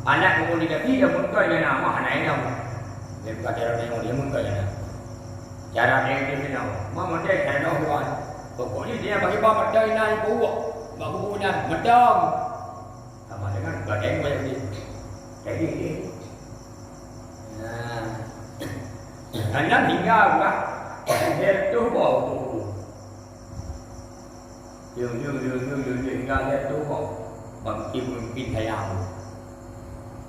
Anak komunikasi dia pun kaya nama anak nama. Dia cara dia pun kaya. Cara dia nama. Mama dia cara dia buat. Pokoknya dia bagi bapak dia naik buat. Bapak punya madam. Sama dengan gading banyak ni. Jadi ni. Anak tinggal pula. Dia tu bawa. Dia tinggal dia tu bawa. bagi pemimpin saya.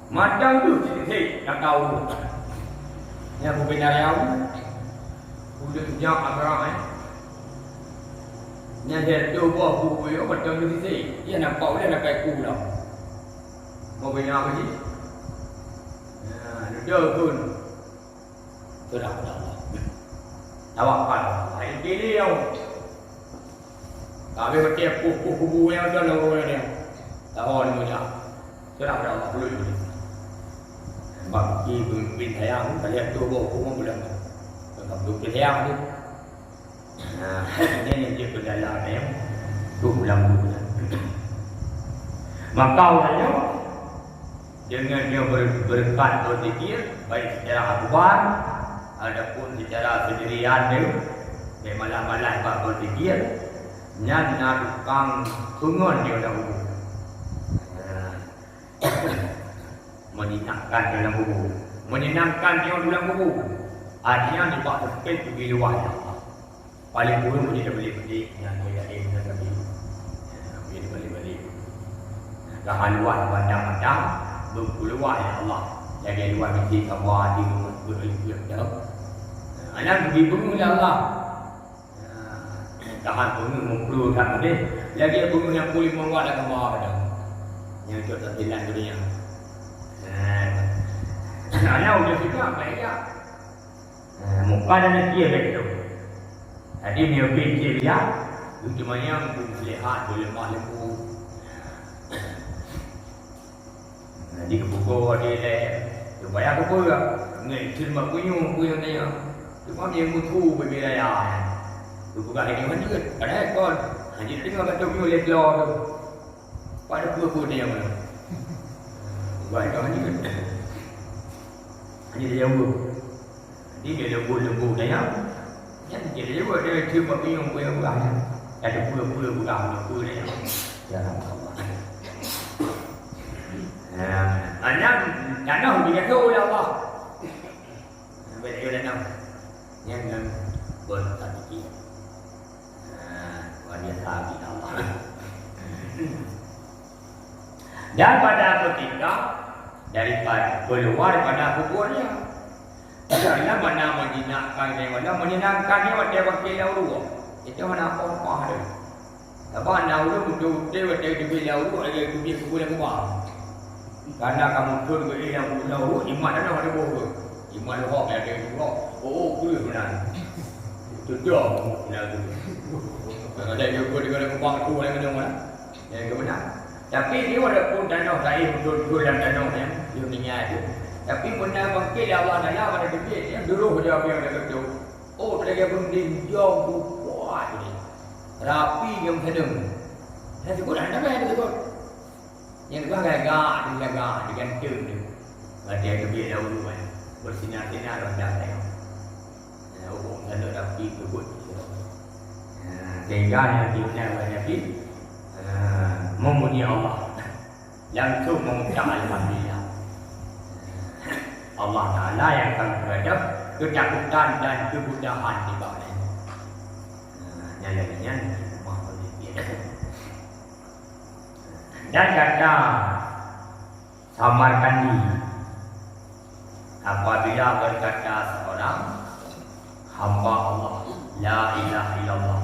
Macam tu sih nak tahu. Yang pemimpin saya udah sejak agama Yang dia tu buah buku dia macam tu sih. Dia nampak dia nak kayak kuda. Mau punya apa sih? Dia pun sudah Allah. Tawakkal. Hai dia. Kami bertiap kubu yang ada lawan dia. Tahu ni macam. Sudah Allah perlu ini. Bagi pemimpin saya, kalian tu bawa kumam bulan. Kalau pemimpin saya tu, ini dia berjalan dia. Tu bulan. Maka orangnya dengan dia berkat berzikir, baik secara akbar, adapun secara sendirian dia malam-malam buat berzikir. Nyan tukang sungon dia dahulu menyenangkan dalam buku, menyenangkan dia dalam buku. Artinya dibuat sikit pergi luar Allah. Paling buruk dia beli-beli yang dia ada tadi. Dia beli-beli. Kehaluan macam-macam berkeluar ya Allah. Jadi luar mesti kabar di rumah berikut dah. Anak pergi bunga ya Allah. Tahan bunga memperlukan dia. Lagi bunga yang boleh membuat dah kabar dah. Yang tu tak hilang dunia. Anak udah juga baik ya. Muka dan dia begitu. Tadi dia fikir dia, cuma yang lihat boleh mahu. Di kebuka dia le, supaya apa ya? Ni cuma punyung dia. Cuma dia mutu berbeza ya. Bukan lagi mana ke? Ada kon. Hanya tengok kat tu boleh keluar tu. Pada buku dia mana? Baik kan ni. Hanya dia jauh. Dia lembu dia. Yang dia jauh dia cuma punyung bukan. Ada pula bukan dia. Ya Allah. Anak dia kata oleh Allah. Bila dia nak yang bertadiki. Dia sahaja Allah. Dan pada ketika daripada keluar pada kuburnya, dalam mana menyenangkan dia pada wakil lauru. Itu mana apa dia. Apa lauru betul dia lauru lagi dia kubur yang kuat. Karena kamu turun ke yang lauru iman dah ada bohong. Iman roh ada juga. Oh kulit benar. Itu dia benar tu. Ada juga dengan kubang tu yang ada mana? Yang benar. Tapi dia ada pun danau saya betul-betul dalam danau yang dunia itu. Tapi benar bangkit Allah dalam ada dikit yang dulu dia yang ada tu. Oh dia pun dijauh kuat ni. Rapi yang sedang. Saya sebut anda apa yang disebut? Yang tu agak digantung tu. Ada dikit dahulu kan. Bersinar-sinar rendah saya. Oh ada rapi kebut. Sehingga Nabi Nabi memuji Allah langsung mengucap alhamdulillah. Allah Ta'ala yang akan terhadap ketakutan dan kemudahan di bawah nyalanya dan kata samarkan diri apabila berkata seorang hamba Allah la ilaha illallah.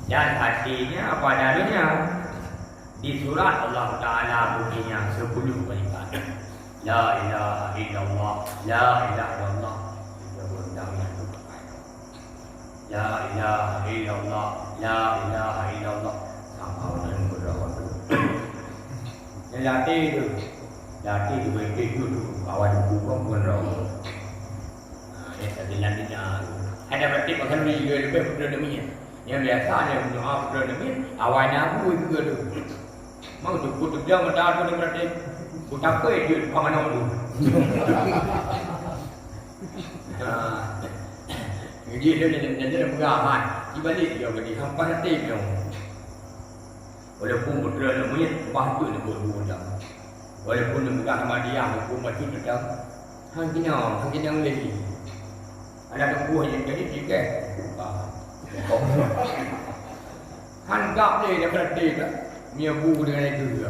Dan hatinya apa adanya. Di surat Allah Ta'ala bunyinya 10 kalimat. La ilaha illallah, la ilaha illallah. La ilaha illallah, la ilaha illallah. Sama dengan berawal. Yang latih itu begitu awal hukum berawal. Ini tadilah dia. Ada berarti makan ni juga lebih berdemikian. Yang biasanya doa berdemi awalnya aku juga tu. Mau tu kutuk dia mata tu berarti kutak apa dia pangan tu. Jadi dia pegangan di balik dia bagi hampa hati dia. Walaupun putra namanya batu dia buat dah. Walaupun dia pegang sama dia aku mati dia. Hang kena lagi. Ada tempuh yang jadi tiga. Hanggap dia berarti kan. bu dengan itu.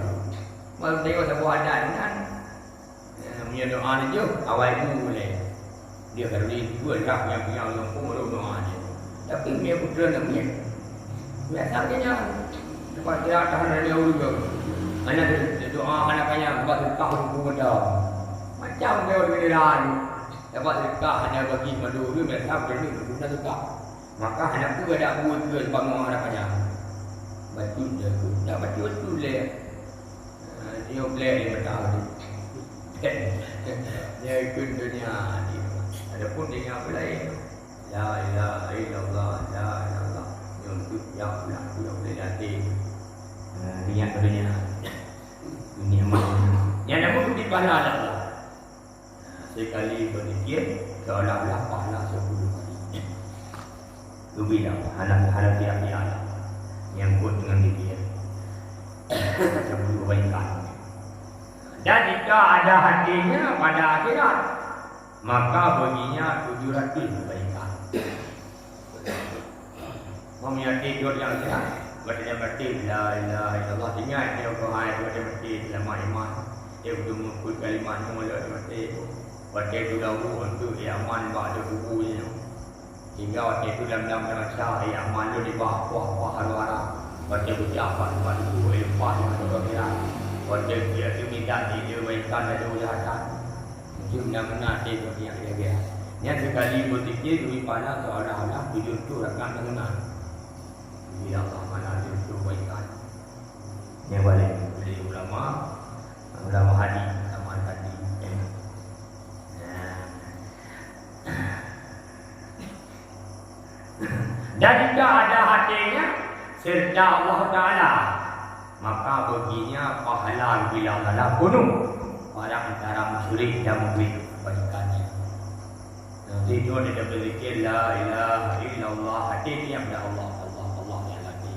Malu tengok sebuah adat kan. Punya doa ni je, awal ibu boleh. Dia kalau dia dua dah punya pun doa dia. Tapi punya putera nak punya. Biasanya lepas dia tahan dari awal juga. Anak doa anak-anaknya buat sedekah buku benda. Macam dia orang dapat sedekah hanya bagi madu dia biasa benda guna sedekah. Maka anak tu ada buat ke sebab mau anak-anaknya. Batu dia tu. Dah batu tu le. Dia boleh dia betul. Dia ikut dunia ni. Adapun dengan apa lain? La ilaha illallah, la ilaha illallah. Yang tu yang pula tu yang boleh latih. Dunia dunia mana? Yang nama tu di pahala Allah. Sekali berzikir seolah-olah pahala 10 kali. Rugilah pahala tiap-tiap yang pun dengan zikir. Macam kebaikan. Dan jika ada hatinya pada akhirat, maka baginya 700 kebaikan. Memiliki tidur yang sehat, berada berarti la ilaha illallah. Ingat dia berhai berada berarti selama iman. Dia bermukul kalimat mula berarti. Berarti itu dahulu untuk iaman pada bukunya. Hingga waktu itu dalam syah iaman itu di bawah haru-haru. Berarti ucapan pada buku ilfah yang ada berkira. Waktu dia itu minta dia baikkan ada ujatan. Mungkin benar-benar dia berpihak dia. Yang sekali berzikir demi pada seolah-olah 7 rakan mengenal. Bila Allah mana dia baikkan. Yang balik dari ulama hadis sama tadi. Dan jika ada hatinya serta Allah Ta'ala, maka baginya pahala bila Allah gunung pada antara musyrik dan musyrik kebaikannya. Nanti itu dia berzikir la ilaha illallah, hati dia pada Allah yang hati.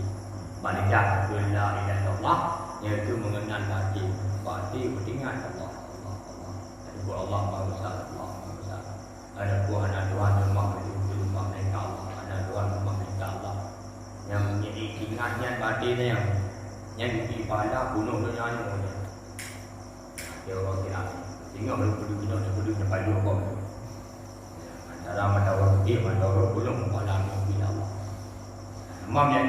Baliklah la ilaha illallah, iaitu mengenal hati. Hati beringat Allah. Ada buat Allah Maha Besar, Allah Maha Besar. Ada buat anak Tuhan yang Maha Mereka Allah. Anak Tuhan Maha Mereka Allah. Yang menjadi ingatnya batinnya yang di pahala bunuh dunia ni. Dia orang kira. Sehingga baru kudu baju apa. Antara mata orang dia mata orang bunuh pahala bila Allah. Mam yang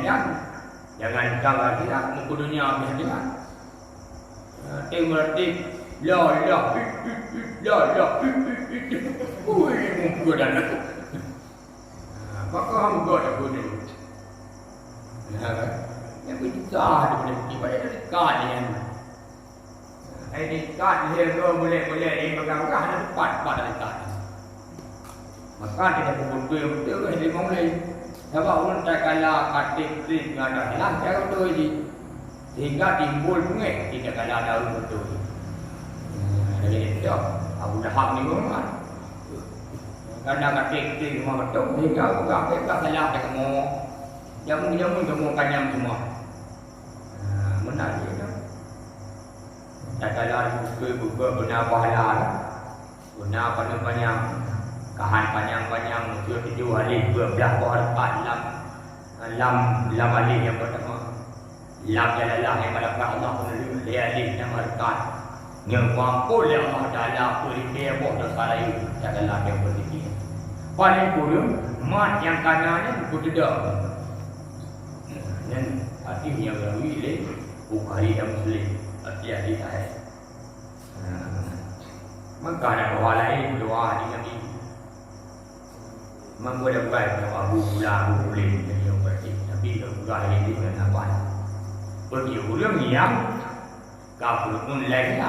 jangan kala kira muka dunia habis dia. Berarti la ui muka dan aku. Maka hamba dah bunuh. Yang berdekat daripada ibadah dekat dengan dekat dia ke boleh dia pegang-pegang ada tempat dekat. Maka kita pun betul dia mulai sebab orang tak kalah katik dengan dah cara betul je sehingga timbul bunga tidak kalah daun betul. Jadi dia Abu Lahab ni orang kadang katik memang betul sehingga pegang salah dia kamu jamu semua kanyam semua. Benar dia kan. Tak kalah buka benar pahala. Benar panjang-panjang. Kahan panjang-panjang. 7 hari 12 berharkat lam alih yang pertama. Lam jalalah yang malapkan Allah pun dia alih yang berharkat. Yang mampu oleh Allah Ta'ala beri dia buat dosa lain. Tak kalah yang berzikir. Paling pula mat yang kanannya berdedak. Dan hati yang rawi oleh Bukhari dan Muslim. Hati-hati saya. Maka ada doa lain, doa di Nabi. Mampu ada baik Abu Boleh jadi yang berarti. Tapi juga ini dengan apa? Pergi ulang yang kau pun lagi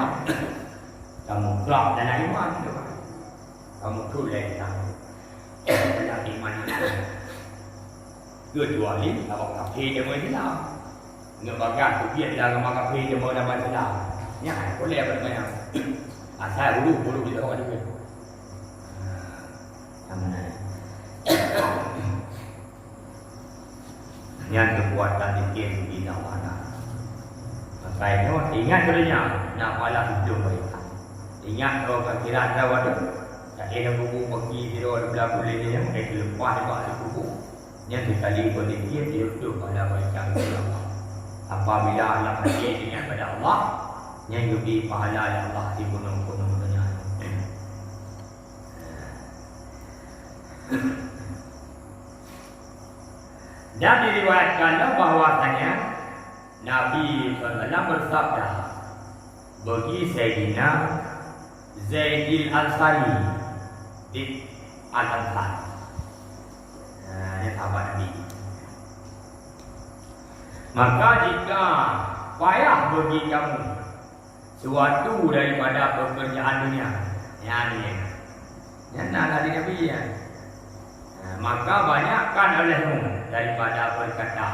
kamu kelak dan iman. Kamu tu lagi dan iman. Kecuali kalau kafe dia menjelang. Ngebagat tu biar dalam kafe dia mau dapat jelang. Ya, boleh apa namanya? Asal bulu kita orang juga. Sama. Yang kekuatan dikir di dalam. Maka itu ingat dulunya nak malam hidup mereka. Ingat orang kira tahu ada. Tak ada buku bagi dia ada belah boleh dia mereka lepas dia buku. Yang sekali berzikir dia duduk pada macam Allah. apabila Allah percaya dengan pada Allah yang diberi pahala yang Allah di gunung-gunung dunia. Dan diriwayatkan bahwasanya Nabi SAW bersabda bagi Sayyidina Zaidil Ansari di Al-Ansari. Ini sahabat Nabi. Maka jika payah bagi kamu suatu daripada pekerjaan dunia, yang nak dari Nabi ya, maka banyakkan olehmu daripada berkata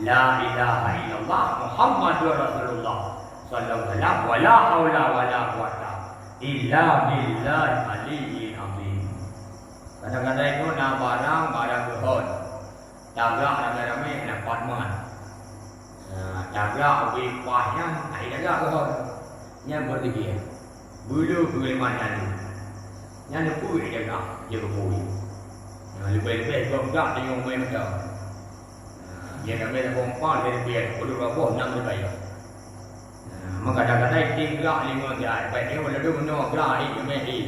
La ilaha illallah Muhammadur Rasulullah sallallahu alaihi wasallam wala haula wala quwata illa billahi aliyyil azim. Kadang-kadang itu nak barang gehon. Tabrak ramai-ramai nak padman. Tabrak bagi pahyan, ai tabrak gehon. Nya berdegi. Bulu bagaimana ni? Nya nak pui jaga, jaga pui. Lebih-lebih kau tak tengok main macam. Dia nak main pompa dia biar perlu rabah nak berbayar. Maka kadang-kadang tinggal lima dia, baik dia boleh duduk menua gerak ni main ni.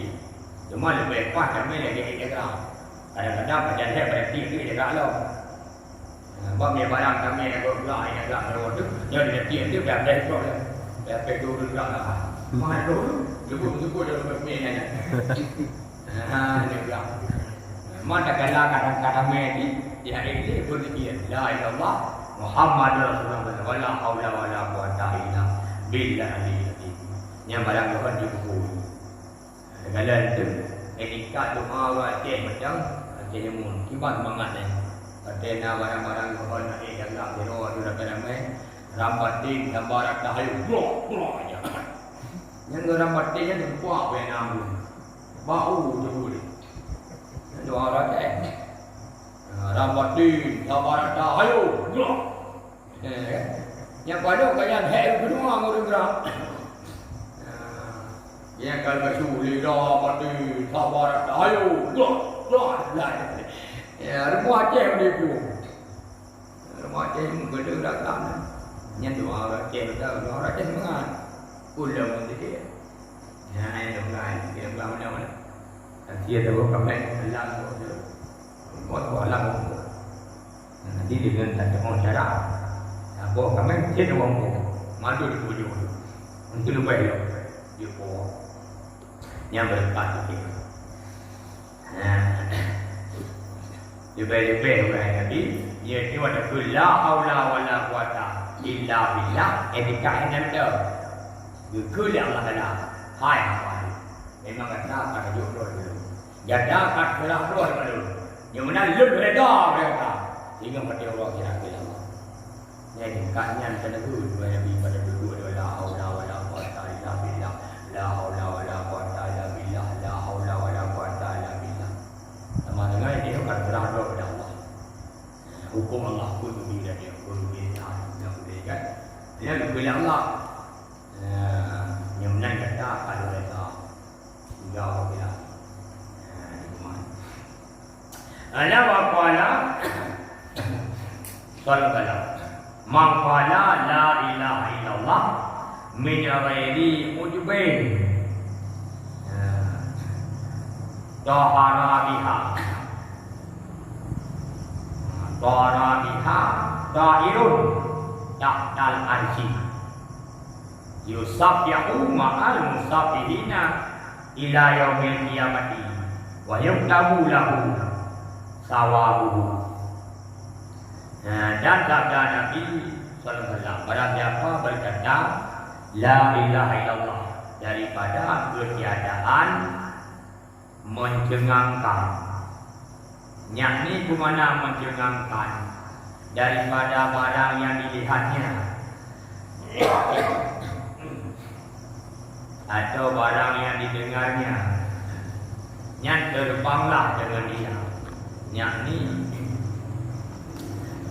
Cuma lebih pas kami lagi dia gerak. Kadang-kadang macam saya pada tinggi dia gerak lah. Buat dia barang kami yang bergerak ni gerak terus tu, dia dia tiap tu dah dah keluar dah. Dah pergi dulu gerak lah. Mana dulu? Jemput dia main ni. Dia gerak. Maka kalau kadang-kadang mati di hari ini berdiri la ilallah Muhammadur Rasulullah wala haula wala quwata illa billahi al-azim. Yang barang Tuhan dipukul. Kalau itu etikat doa orang Aceh macam Aceh Mun kibat semangat ni. Katanya barang-barang Tuhan nak jaga doa tu dah ramai rambat din gambar tahayu blok aja. Yang rambat din ni buat apa nama bau tu. Doa rakyat Ramadan Sabar Tahayu Gelap yang pada kajian hek kedua ngurus gerak yang kalau bersuli Ramadan Sabar Tahayu Gelap rumah Aceh dia pun rumah Aceh gede datang yang doa rakyat doa rakyat semangat ulang sedikit yang doa dia mana dia tahu kami Allah buat alam nanti dengan tak ada cara apa kami dia orang madu di tujuh untuk lebih lah dia buat yang berkat itu lebih-lebih orang Nabi dia cuma ada la haula wala quwata illa billah etika yang ada kul Allah Taala hai apa memang kata pada jodoh dulu jadakan kelah-kelah dulu yang mana lebih reda mereka sehingga mati Allah kira-kira Allah jadi kaknya tenaga dua Nabi pada dulu la haula wala quwata illa billah la haula wala quwata illa billah la haula wala quwata illa billah sama dengan dia akan serah doa kepada Allah hukum Allah pun bila dia pun bila yang berikan dia bila Allah yang mana kata kalau mereka tinggal bila ala wa qala sallallahu man qala la ilaha illallah min ghairi ujubin tahara biha ta'irun ta'dal arshi yusabbihu ma'al musabbihina ila yaumil qiyamati wa yuktabu lahu sawabuhu. Dan sabda Nabi sallallahu alaihi wasallam barang siapa berkata la ilaha illallah daripada ketiadaan mencengangkan yakni bermakna mencengangkan daripada barang yang dilihatnya atau barang yang didengarnya yang terbanglah dengan dia yakni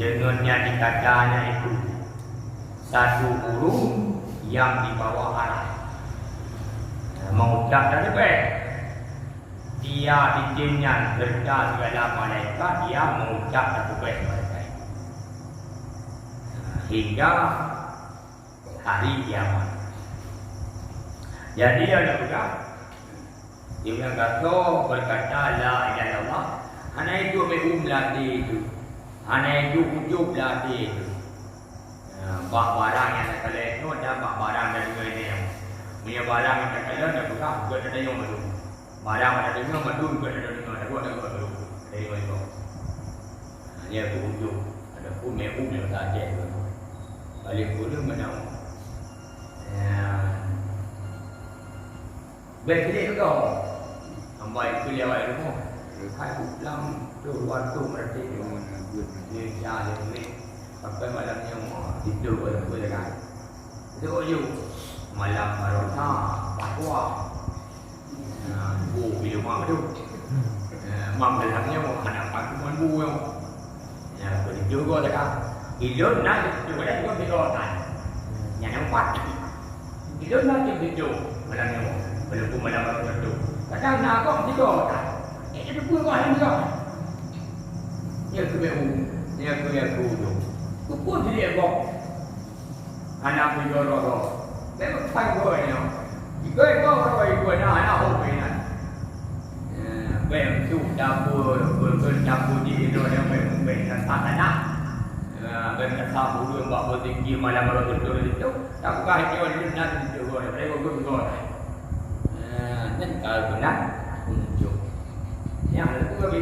dengan yang dikatanya itu satu burung yang dibawa arah mengucap dari baik dia dijenyan serta segala malaikat dia mengucap satu baik mereka hingga hari kiamat. Jadi ada juga dia bilang kata berkata la ilaha illallah, hanya itu latih itu, hanya itu ujuk latih itu. Bak barang yang tak kalah itu ada bak barang dari mana yang punya barang yang tak kalah ada juga buat ada yang malu. Barang ada dengar malu buat ada dengar ada buat ada malu. Dari mana itu? Dia ujuk ada pun yang saja itu. Balik pula menang. Betul juga. Ambai kuliah awak rumah. Kai pulang tu waktu mereka dia jalan ni. Sampai malamnya tidur pada jalan. Tidur malam marona, papua. Bila mak tu. Mak malamnya anak aku mampu yang. Ya, tidur gua dekat. Hidup nak tidur dah gua tidur tak. Yang nampak. Hidup nak tidur malamnya. Walaupun malam tu. Kadang nak kau tidur tak. Dia pun kau hendak kau. Dia aku tu. Pun dia kau. Anak tidur roh. Memang tak kau ni. Jika kau kau nak anak hobi nak. Bem tu dapur di tidur yang bem tak anak. Bem tak bulu buat tinggi malam tidur itu. Tak kau dia nak tidur. Mereka gua. Nên cờ nát unjuk. Yang itu lagi.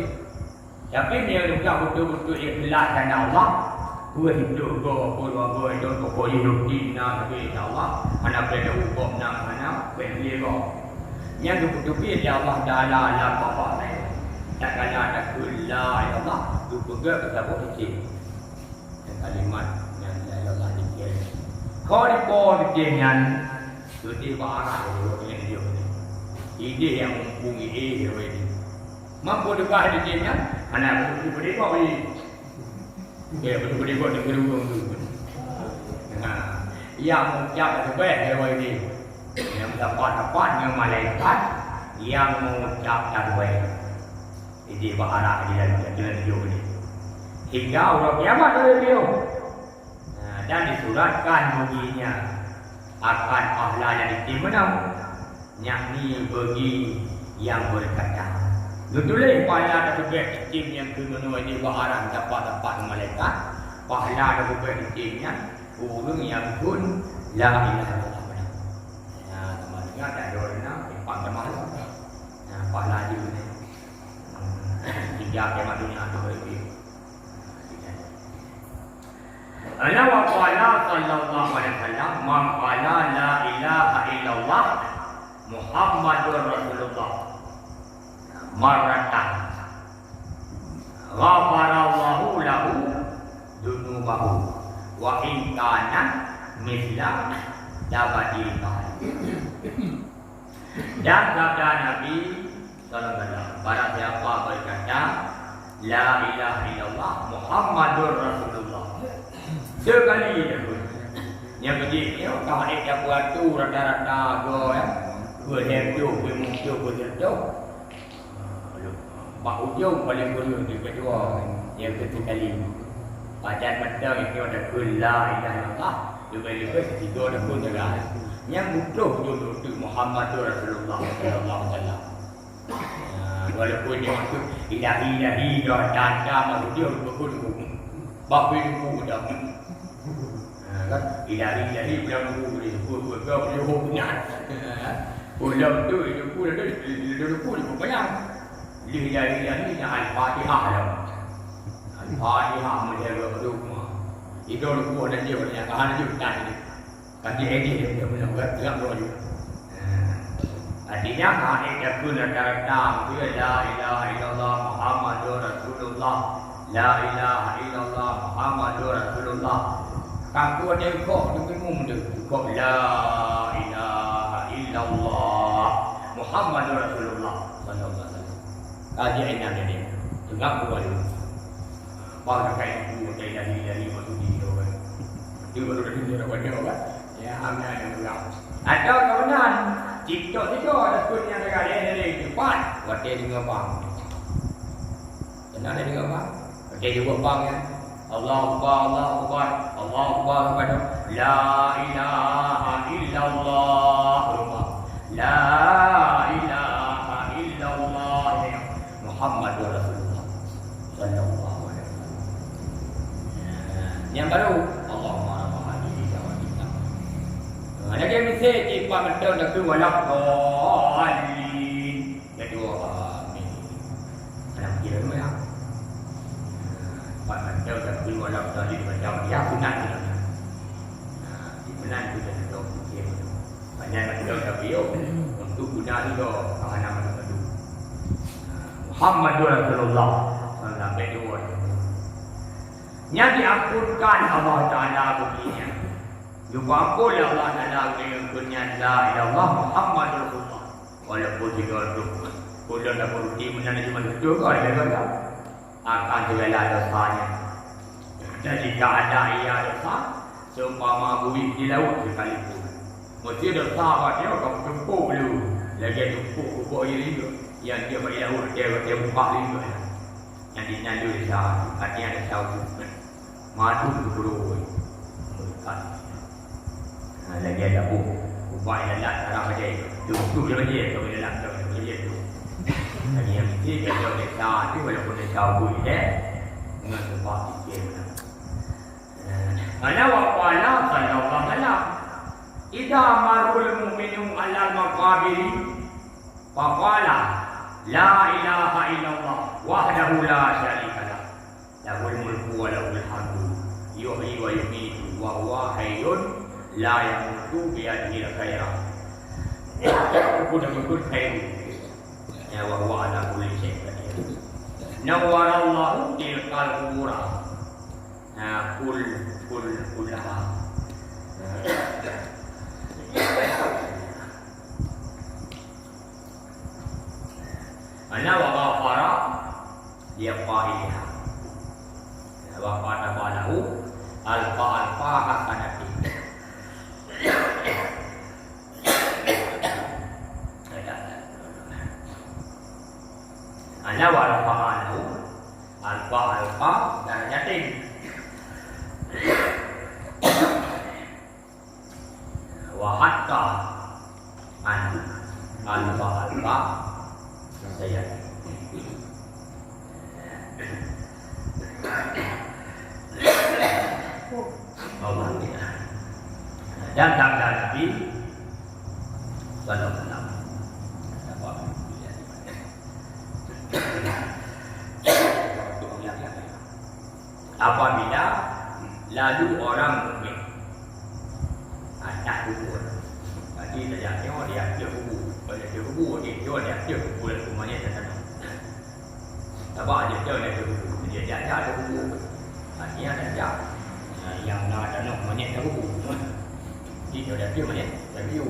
Tapi dia juga betul-betul ikhlas dan Allah. Gua hidup gua itu kau hidup di nama Allah. Anak pada hukum nama anak beli gua. Yang betul-betul dia Allah Taala lah apa ni. Tak kena ada kulla Allah. Tu juga kita boleh cik. Kalimat yang Allah dikir. Kau di bawah dengan tu di bawah yang dia. Ide yang menghubungi dia ini. Mampu juga ada dia anak betul-betul kau ini. Betul-betul kau dengar dulu. Yang mengucap terbaik dia ini. Yang dapat dengan malaikat yang mengucap terbaik. Ide bahara di dalam dia ini. Hingga Allah kiamat dia. Dan disuratkan bunyinya akan pahala yang diterima. Yakni bagi yang berkata betul pahala terbesar tim yang kedua ini barang dapat malaikat pahala terbesar timnya orang yang pun la ilaha illallah. Ya, sama dengan tak ada orang pang teman. Pahala dia ni. Tiga kiamat dunia tu lagi. Ana wa qala sallallahu alaihi wasallam man qala la ilaha illallah Muhammadur Rasulullah marratan ghafarallahu lahu dunubahu wa in kana mithla dabadil dan sabda Nabi sallallahu alaihi wasallam barang siapa berkata la ilaha illallah Muhammadur Rasulullah sekali dahulu yang begini kalau dia buat tu rata-rata go ya vừa đẹp vô vừa một vô vừa đẹp vô bảo vô paling buruk di kedua yang ketiga kali bacaan betul yang kita dah la ilaha illallah juga ketiga dah pun juga yang butuh itu Muhammad Rasulullah sallallahu alaihi wasallam walaupun dia masuk ilahi dah tanda maksud dia betul bab ilmu dah kan ilahi belum boleh dia hubungan ulam tu itu pun ada itu pun banyak lihat ni al-Fatihah lah al-Fatihah menjaga rumah itu pun ada dia banyak kahana juga tadi kaki edit dia punya buat gerak roju artinya kahana dia pun ada datang dia la ilaha illallah Muhammadur Rasulullah la ilaha illallah Muhammadur Rasulullah kaku dia kok dengung dia kok la ilaha illallah Muhammadur Rasulullah sallallahu alaihi wasallam. Kaji ayat ini. Dengar buat dulu. Baru kayak itu dari waktu dia kan. Dia baru dari dia buat dia kan. Ya, amna yang bilang. Ada kawanan TikTok itu ada pun yang negara ini cepat. Waktu dia dengan bang. Benar dia dengan bang. Waktu dia buat bang ya. Allahu Akbar, Allahu Akbar. La ilaha illallah. La ilaha illallah. Muhammadur Rasulullah sallallahu alaihi wasallam. Yang baru Allahumma rabbana wa kita. Ada yang mesti kita betul tapi walak qalin. Jadi amin. Anak kira tu ya. Pak betul tapi walak qalin macam dia sunat dia. Di benar kita betul fikir. Banyak betul tapi untuk guna juga anak-anak itu. Muhammadur Rasulullah sampai dua. Yang diampunkan Allah Ta'ala begini. Juga aku Allah Ta'ala dengan kunyan la ilallah Muhammadur Rasulullah. Walaupun juga itu kuda dan berhenti menanam juga ada akan segala dosanya. Dan jika ada ia dosa, seumpama buih di laut sekalipun. Mesti dosa apa dia akan tumpuk dulu. Lagi tumpuk kubur air juga. Yang dia bagi laut dia buka juga. Yang dinyandu di sana, artinya ada syawal. Madu berburu. Melihat. Lagi ada ubah lalat cara macam itu. Tumpuk dia macam itu. Bila lalat macam itu. Lagi yang mesti dia desa tu walaupun dia syawal dia. Dengan sebab fikir. Ana wa qala sallallahu alaihi wasallam idza marul mu'minu 'ala al-maqabiri faqala la ilaha illallah wahdahu la syarika lah lahul mulku wa lahul hamdu yuhyi wa yumiitu wa huwa hayyun la yamutu bi yadihi al-khairat kuda khair ya wa huwa ala kulli syai'in qadir nawwara Allahu tilkal qubura kullaha ana wa ghafara liqa'iha wa qala lahu alqa hasanati ana wa ghafara lahu alqa darajatin wa hatta alfa saya Allah dan tanggal Nabi sallallahu alaihi wasallam apabila lalu orang mukmin tak kubur. Jadi dia tengok dia kubur. Kalau dia kubur dia kubur semuanya tak tahu. Sebab dia kubur. Dia ada kubur. Artinya ada yang nak ada nak mana tak kubur. Jadi dia mana tak view.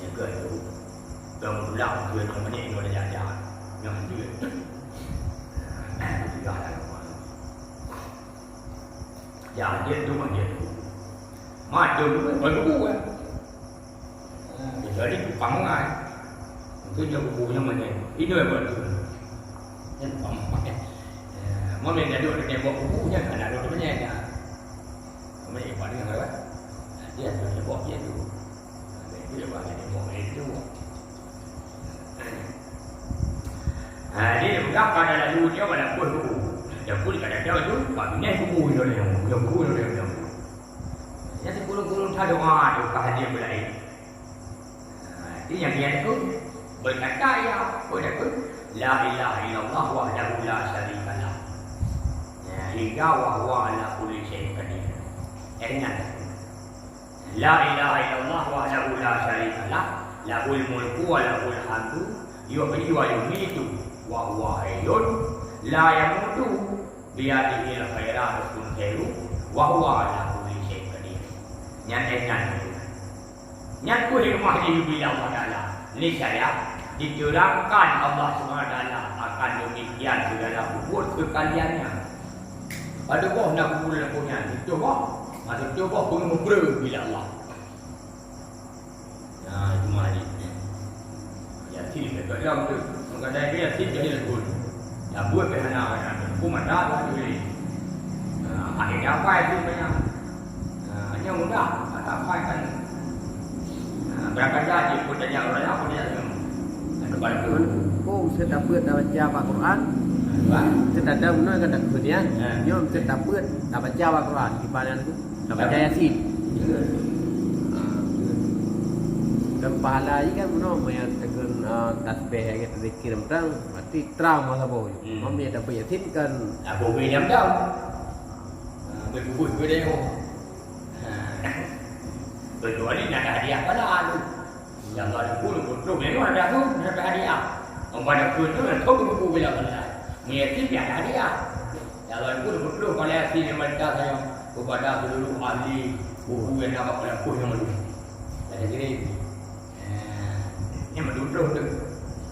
Dia ke tu. Kemudian tu nak mana itu dia ada. Yang dia. Dia ada. Ya dia tu mana dia tu. Macam tu berkubu kan. Jadi pangai. Itu dia kubunya mana? Itu yang betul. Yang pangai. Mana yang ada orang yang buat kubunya kan ada orang banyak kan. Mana yang paling apa? Dia tu dia buat dia tu. Dia buat dia buat itu. Dia bukan pada lalu dia pada kubu. Dia kubu kadang-kadang tu, baginya kubu itu yang kubu itu yang yang sepuluh-puluh tak doa tu kehadiran berlain. Ini yang dia itu berkata ya, berkata la ilaha illallah wahdahu la syarika lah. Hingga wa huwa ala kulli syai'in qadir. Ingat. La ilaha illallah wahdahu la syarika lah. Lahul mulku wa lahul hamdu yuhyi wa yumiitu wa huwa hayyun la yamutu bi yadihi al-khairat kullu wa huwa ala yang kuhimah dihidupi Allah Ta'ala. Ini saya dicurangkan Allah SWT akan demikian segala kubur sekaliannya. Pada kau nak kubur lakunya, itu kau masuk itu kau pun memberi bila Allah. Itu mahal ini. Ya sini dekat dalam tu. Mengkadai dia sini jadi lakukan. Ya buat kehana aku mandar lah dulu. Akhirnya apa itu banyak. Hanya mudah, apa kan. Berangkat haji pun tak jauh orang pun dia. Depan tu. Kau saya dapat baca Al-Quran. Kita ada guna kan kemudian. Yo kita dapat baca Al-Quran di mana tu? Baca Yasin. Dan pahala ini kan mana yang tekan tasbih kita zikir tentang mati terang masa boy. Mami dapat Yasin kan. Aku beri jam jam. Berbuat dia. Betul ni nak hadiah pada tu. Yang ada puluh ni ada tu nak hadiah. Orang pada tu tahu buku bila mana. Mesti dia hadiah. Yang ada puluh kalau sini mereka saya kepada seluruh ahli buku yang dapat pelaku yang malu. Jadi gini. Ini menduduk tu.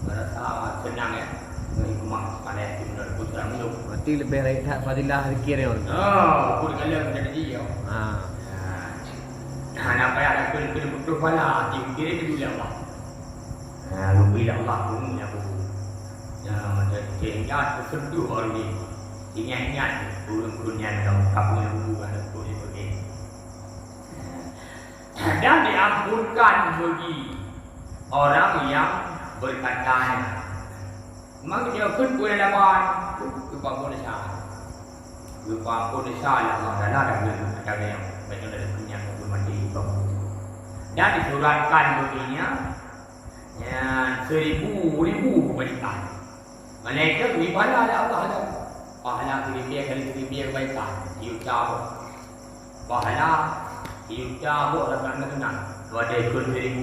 Merasa senang ya. Memang pada benar putra malu. Mati lebih baik tak fadilah zikir ni. Oh, pun kalau menjadi dia. Nak payah nak kena betul pala kira dia bila Allah. Lupa Allah pun aku. Macam ingat tersentuh orang ni. Ingat turun-turunnya dalam kampung yang bukan betul ini. Dan diampunkan bagi orang yang berkatanya. Memang dia pun boleh lawan lupa pun Isya. Lupa pun Isya Allah dah ada yang macam ada punya mandi dan disuratkan begininya seribu kebaikan. Malaikat beribadah ada Allah ada pahala 1000 kali 1000 kebaikan diucap pahala diucap orang mengenal kalau ada ikut 1000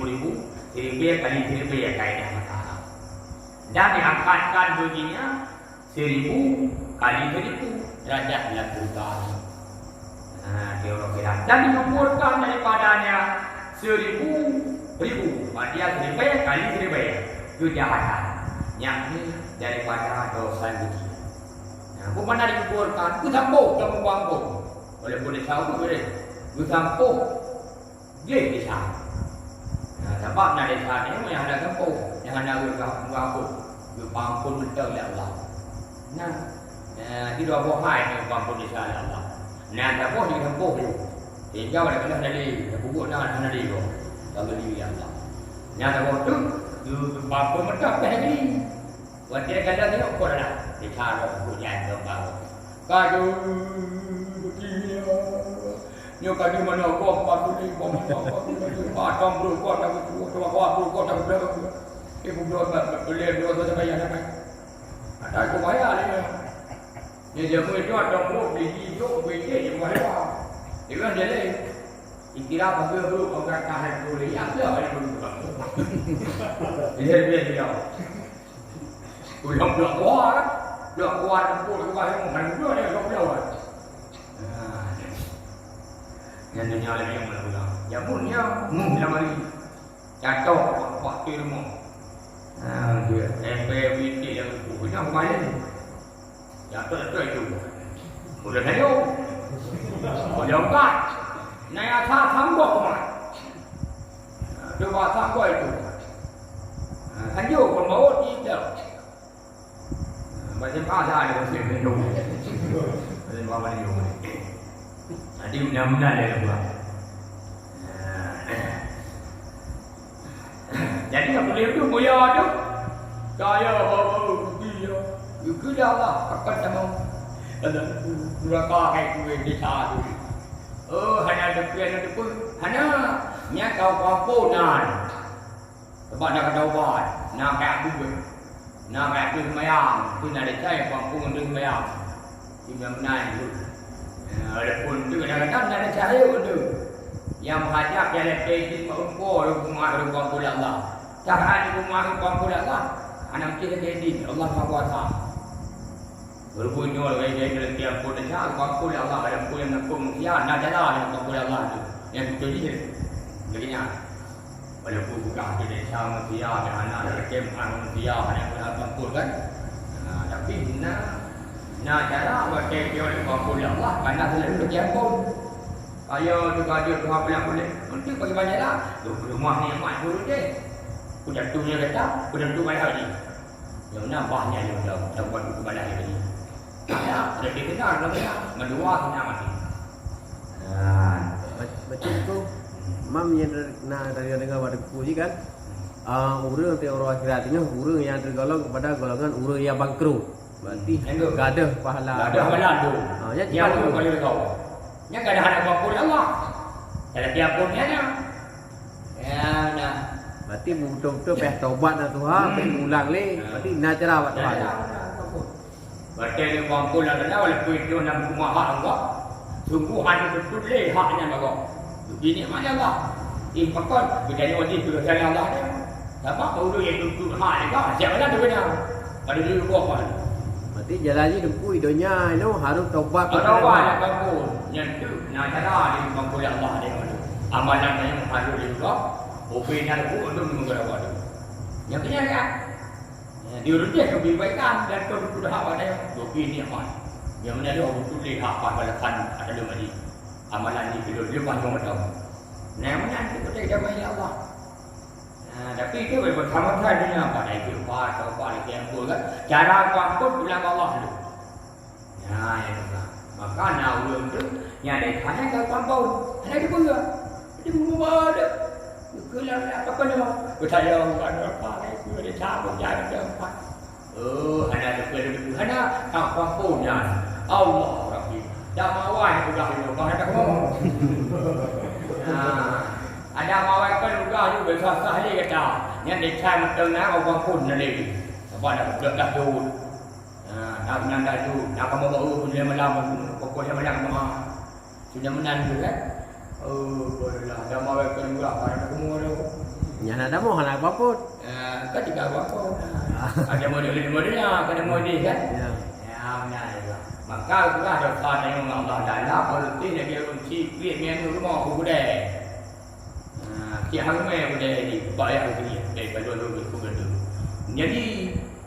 kali 1000 kaidah masalah dan diangkatkan begininya 1000 kali 1000 derajat dalam surga. Dia orang kira dan dikumpulkan daripadanya 1000 dia 1000 kali 1000 kejahatan yang ini daripada dosa kecil. Bukan nak dikumpulkan ku tampuk kamu bangkuk walaupun dia tahu boleh ku tampuk dia bisa. Sebab nak desa ni yang ada tampuk yang ada bangkuk ku bangkuk betul oleh Allah. Tidak bohai ni bangkuk desa Allah. Nah, tak boleh ditampuk tu. Hingga pada kena dari bubuk dah dari tu. Kalau dia Allah. Nah, tak boleh tu. Tu bapa mereka dah ni. Waktu kata tengok kau dah. Dicara hujan tu bau. Kadu begini. Nyo kadu mana kau patu ni kau patang bro kau tak kau tak berapa. Ibu bro boleh bro tu sampai yang sampai. Ada aku bayar ni. Dia jamu itu ada bro biji tu biji je buat apa. Dia kan dia ni. Ikira bagi bro orang kahar tu ni apa ada bro. Dia. Ulang blok kuat. Blok kuat pun kuat yang bro dia blok blok. Yang dunia lagi yang mana jamunya dalam hari jatuh waktu rumah. Dia FPWT yang punya kemarin. Ya betul itu. Sudah tahu. Sudah kan. Naya sambok mah. Coba sambok itu. Tahu pembawa tidak. Macam apa ada yang minum. Macam apa minum. Nanti mudah-mudahan dia buat. Jadi apa boleh tu moya tu. Kaya bawa dia. Juga dah lah, akan sama. Neraka kayak gue di sana. Hanya ada pun. Hanya kau kampunan. Sebab nak kata ubat. Nak kayak gue. Nak kayak gue semayang. Itu nak ada saya kampung dengan semayang. Tiga menang tu. Ada pun tu kadang-kadang nak ada cahaya pun tu. Yang menghadap yang lepek di rumah rumah pula Allah. Cahaya di rumah pula Allah. Anak kita jadi Allah Maha Kuasa. Berbunyol gaya tiap pun dah kumpul Allah ada pun yang kumpul ya nak jalan yang kumpul Allah tu yang itu dia begini walaupun bukan kita sama dia dan anak ada kem dia yang kumpul kan tapi nak jalan buat dia oleh kumpul Allah karena selalu dia pun ayo juga dia Tuhan bilang boleh nanti bagi banyak lah rumah ni mak dulu deh udah tunya kata udah tu banyak lagi yang nambahnya yang dah buat buku banyak lagi. Ada kita kenal, mendua kita mati. Macam tu mam yang dari dengar pada puji kan urang teori akhirat ini urang yang tergolong kepada golongan urang yang bangkrut. Berarti enggak ada pahala. Enggak ada pahala tu. Yang tu kalau kau. Yang kada ada apa-apa Allah. Kada tiap pun ya. Ya nah. Berarti betul-betul peh taubat dah Tuhan, peh ulang le. Berarti nak cara buat Tuhan. Berarti ni kumpul adalah walaupun itu nak rumah hak engkau. Sungguhan betul le haknya engkau. Begini mana Allah? Pakon kita ni wajib tu sayang Allah dia. Apa kau tu yang tu hak ni kau? Siapa lah tu benar? Pada dulu kau apa? Berarti jalan ni dempui dunia itu harus taubat. Taubat lah kumpul. Yang tu nak cara di kumpul Allah dia. Amalan yang harus juga. Opinian aku untuk menggerak tu. Yang kena kan? Diurutnya kebaikan dan kebutuhan awak dia. Opini aman. Yang mana dia betul lihat pada depan ada lagi. Amalan ni kita dia banyak macam. Namanya kita jaga ya Allah. Tapi itu bersama-sama dengan apa itu atau apa yang pun kan. Cara kumpul pulang Allah dulu. Ya itu. Maka nak ulun tu yang ada hanya kau kumpul. Hanya dia pun dia. Dia buat ada. Kelang apa nama? Bertanya orang apa ni? Dia cakap jangan apa. Hanya ada hanya apa pun yang Allah Rabbi. Dah mawai juga itu. Kau ada ngomong. Ada mawai kan juga itu besar ni kata. Yang dia mentengah orang pun nanti. Apa nak dekat tu? Nak nanda tu. Nak kamu baru pun dia malam. Pokoknya malam mah. Sudah menandu kan? Bolehlah. Dah mau kan juga pada semua tu. Yang nak mau nak apa pun. Kan juga apa. Ada model-modelnya, kena model kan? Ya. Ya, benar juga. Maka juga ada fana yang Allah dalam politik dia kunci create menu rumah aku budai. Kia hang mai budai ni bayar ni daripada dulu ke dulu. Jadi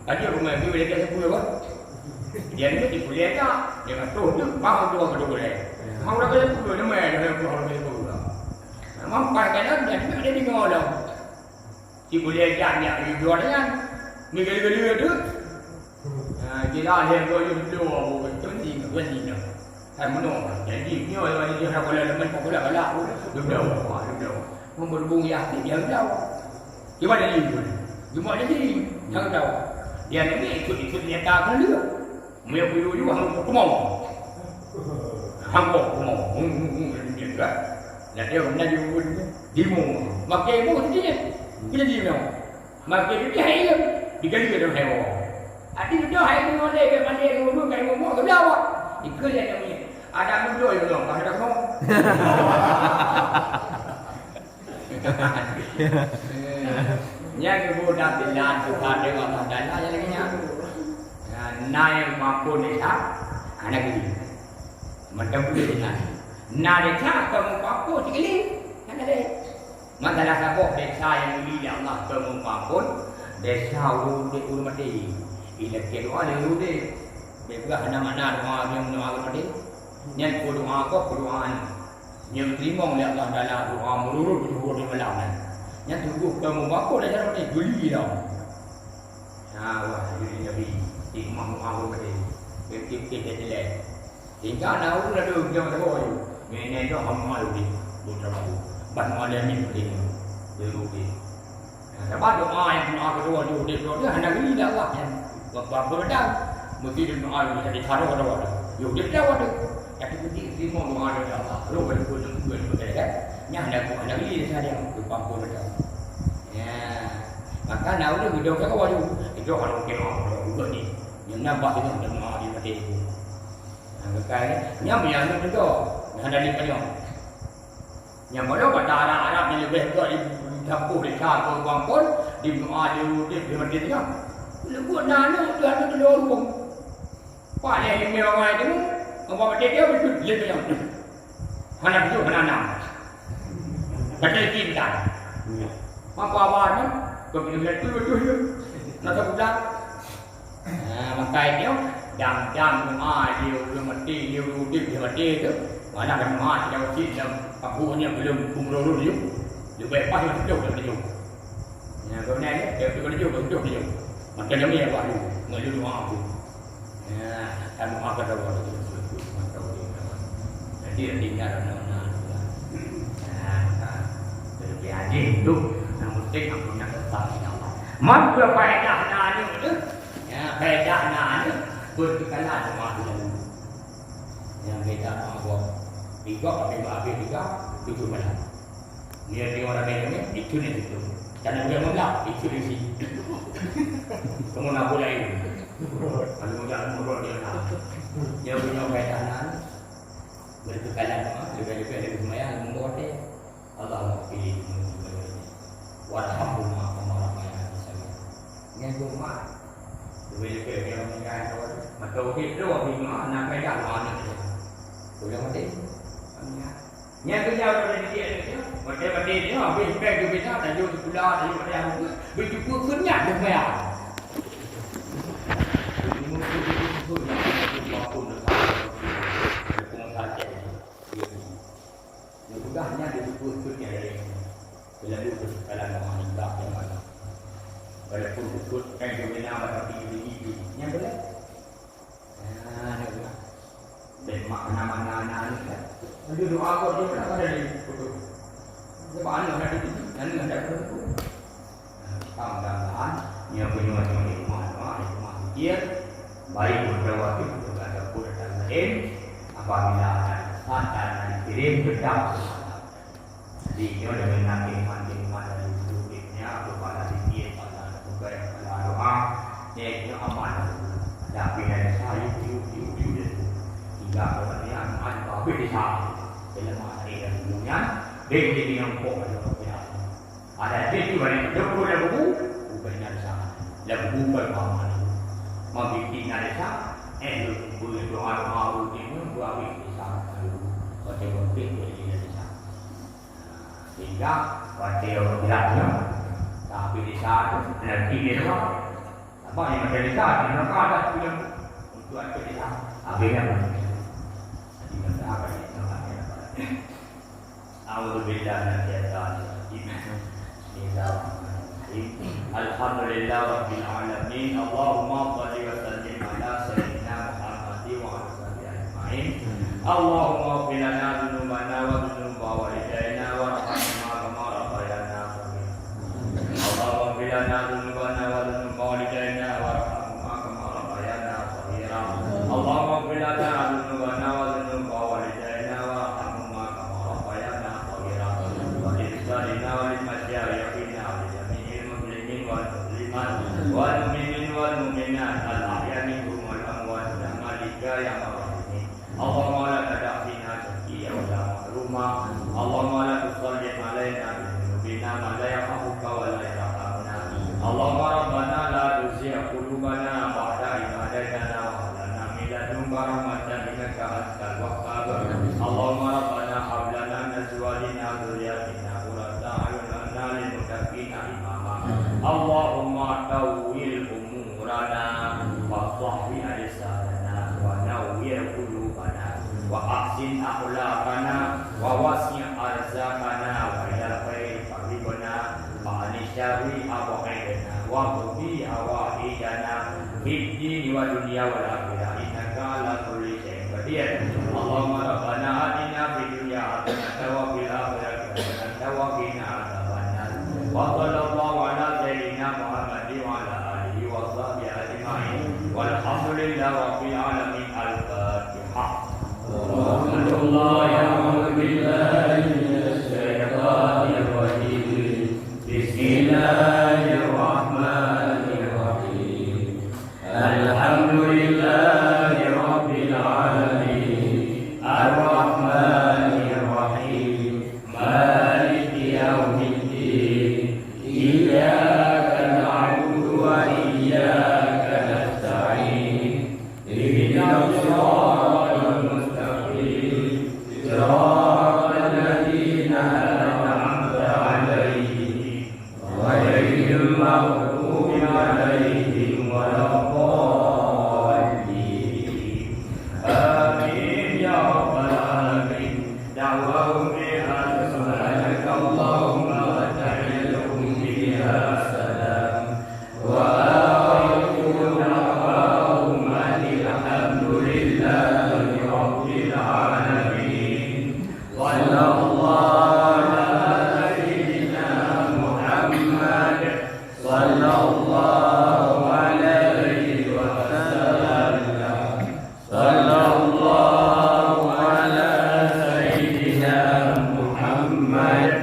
ada rumah dia boleh kasi pula apa? Dia ni di kuliah tak? Dia kata tu mau tu ke dulu leh. Mau dah kasi pula ni mai dia pula kasi pula. Memang pakai dan dia ni ngolong. Di kuliah jangan dia jual kan. Ni geli-geli tu. Kita ada yang dua bukan ni nak. Hai menung. Jadi ni orang dia nak boleh lepas pula galak tu. Duduk. Membung ya dia tahu. Gimana ni? Gimana ni? Tahu tahu. Dia ni ikut dia tak kena. Mau pergi juga hang mau. Hang mau. Dia kan. Dan dia nak demo. Makai mu dia. Kita demo. Makai dia hai. Digali dia hai. Adi dia hai ni oleh ke mana dulu kai mu ke belawak. Ikut dia ni. Ada mu doi belum? Ada kamu. Yang budak dilan Tuhan dengan mandala yang lagi nya. Naik mampu ni tak? Anak ini. Macam boleh dengan. Naik tak kamu mampu sekali. Anak dia. Mandala sabuk desa yang ini ya Allah kamu mampu. Desa ulu mati. Ila kira ada ulu deh. Dia mana doa yang doa mati. Yang doa doaan. Yang terima oleh Allah dalam doa melurut berjubur di malam kan. Yang tunggu kamu apa dah cara ni guli dah. Wah jadi Nabi imam aku tadi. Kita jelek. Tinggal nak dah tu jangan tahu. Ini dah amal ni. Bukan aku. Ban ada ni penting. Dulu ni. Sebab doa yang doa kedua dia hanya guli dah Allah kan. Apa betul? Mesti doa ni jadi taruh dah. Yo dia dah ada. Tapi kita terima doa dari Allah. Kalau betul kan? Yang ada ini sahaja lupa pun ada. Ya. Maka nak udah video kau wajib. Itu kalau kita juga ni. Yang nampak itu doa di mati itu. Maka yang yang itu ada di penyok. Yang mana pada Arab ni lebih ke di dapur di kau pun di doa di mati itu. Lu nana tu ada di lorong. Pak yang ni orang itu apa dia betul lebih yang tu. Mana tu mana nam. Betul kita. Apa awalnya kemudian tu betul. Nak budak. Maka dia jam dia mati dia mati tu. Mana kan mati dia mati dalam abunya belum kumrulu dia. Dia baik pas dia tu. Ya kemudian dia betul dia. Maka dia ni apa tu? Ngelu doa tu. Ya, kan doa kata Allah. Dia tinggal dalam Ya itu yang penting yang punya kesalahan. Mana faedah nanya tu? Ya faedah nanya berkekalan sama dia. Yang beda apa? Tiga apa tiga itu mana? Dia orang ni itu ni itu. Jangan dia mengelak itu di sini. Kamu nak boleh? Kalau jangan murah dia nak. Dia punya faedah nanya berkekalan sama. Juga ada lumayan membuat dia. Allah pilih warhamhuma kama rabbayani saghira. Nghe cô mà về kể cái ông nghe thôi mà đầu tiên rất là bình nó là cái dạng ngon này tôi đang nói nghe cái nhau rồi này kia chứ mà đi nếu mà bên cái bên đó là vô thì lo là vô đây không bị chúng tôi khấn nhặt được mày à bila itu dalam menghindar yang mana walaupun ikut kan dunia tapi ini yang boleh dan mana ni kan ada doa kau dia pernah ada di foto dia mana ada di dan ada foto tambahan yang punya macam iman dia baik berwakil untuk ada pun dan lain apabila ada saat dan kirim berdampak dia dengan nanti dari hidupnya kepada dia pada kepada doa dia aman tapi dari saya itu hingga kepada aman tapi di sana dalam hari dan dunia dia yang kau ada jadi banyak jauh lagu bukannya sana lagu berpaman membikin ada boleh doa mau itu doa di sana macam penting dia sehingga wakil beratnya tapi di saat nanti dia apa yang ada di saat mereka ada yang untuk ada di saat akhirnya jadi masa apa ini Alhamdulillah Alhamdulillah Rabbil Alamin Allahumma salli wa sallim ala sayyidina Muhammad wa ala alihi ajma'in Allahumma ighfir lana dhunubana wa dhunuba walidayna wa لنا ذنوبنا وذنوب والدينا وارحمهما كما ربيانا صغيرا اللهم اغفر لنا ذنوبنا وذنوب والدينا وارحمهما كما ربيانا صغيرا ولرجالنا ولمشايخنا ولجميع المسلمين والمسلمات والمؤمنين والمؤمنات الاحياء منهم والاموات برحمتك يا الراحمين اللهم لا تدع فينا شقيا ولا محروما اللهم لا تسلط علينا بذنوبنا من لا يخافك ولا يرحمنا اللهم ربنا لا تزغ قلوبنا بعد إذ هديتنا وهب لنا من لدنك رحمة إنك أنت الوهاب اللهم ربنا هب لنا من أزواجنا وذرياتنا قرة أعين واجعلنا للمتقين إماما اللهم طول أمورنا وصحح لساننا ونور قلوبنا وأحسن أخلاقنا ووسع أرزاقنا وإلى الخير قربنا وعن الشر أبعدنا وقضي حوائجنا في الدين والدنيا والآخرة إنك على كل شيء قدير اللهم ربنا آتنا في الدنيا حسنة وفي الآخرة حسنة وقنا عذاب النار وصلى الله على سيدنا محمد وعلى آله وصحبه أجمعين والحمد لله رب العالمين الفاتحة ورحمة الله أعوذ بالله من الشيطان الرجيم بسم الله الرحمن الرحيم الحمد لله رب العالمين الرحمن الرحيم مالك يوم الدين إياك نعبد وإياك نستعين اهدنا الصراط المستقيم صراط الذين أنعمت عليهم غير المغضوب عليهم ولا الضالين آمين يا رب العالمين دعواهم فيها سبحانك اللهم وتحيتهم فيها سلام وآخر دعواهم أن الحمد لله رب العالمين صلى الله على سيدنا sallallahu alaihi wasallam. Sallallahu ala sayyidina Muhammad.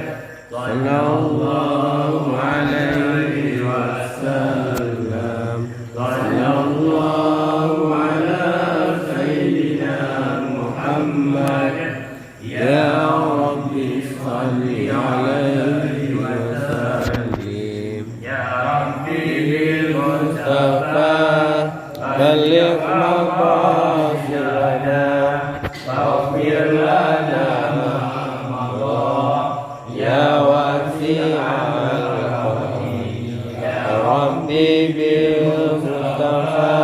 Sallallahu alaihi wasallam. Sallallahu ala sayyidina Muhammad. Ya Rabbi salli alaihi wa sallim. Ya Rabbi bil Mustafa balligh maqasidana waghfir lana ma madha ya wasi'al rahmi. Ya Rabbi bil Mustafa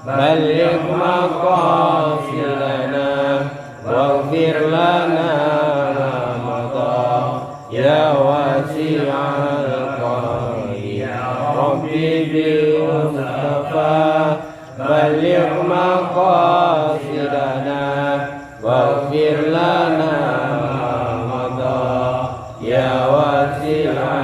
balligh maqasidana waghfir lana ma madha ya wasi'al rahmi. Ya Rabbi bil Mustafa balligh maqasidana waghfir lana ma madha ya wasi'al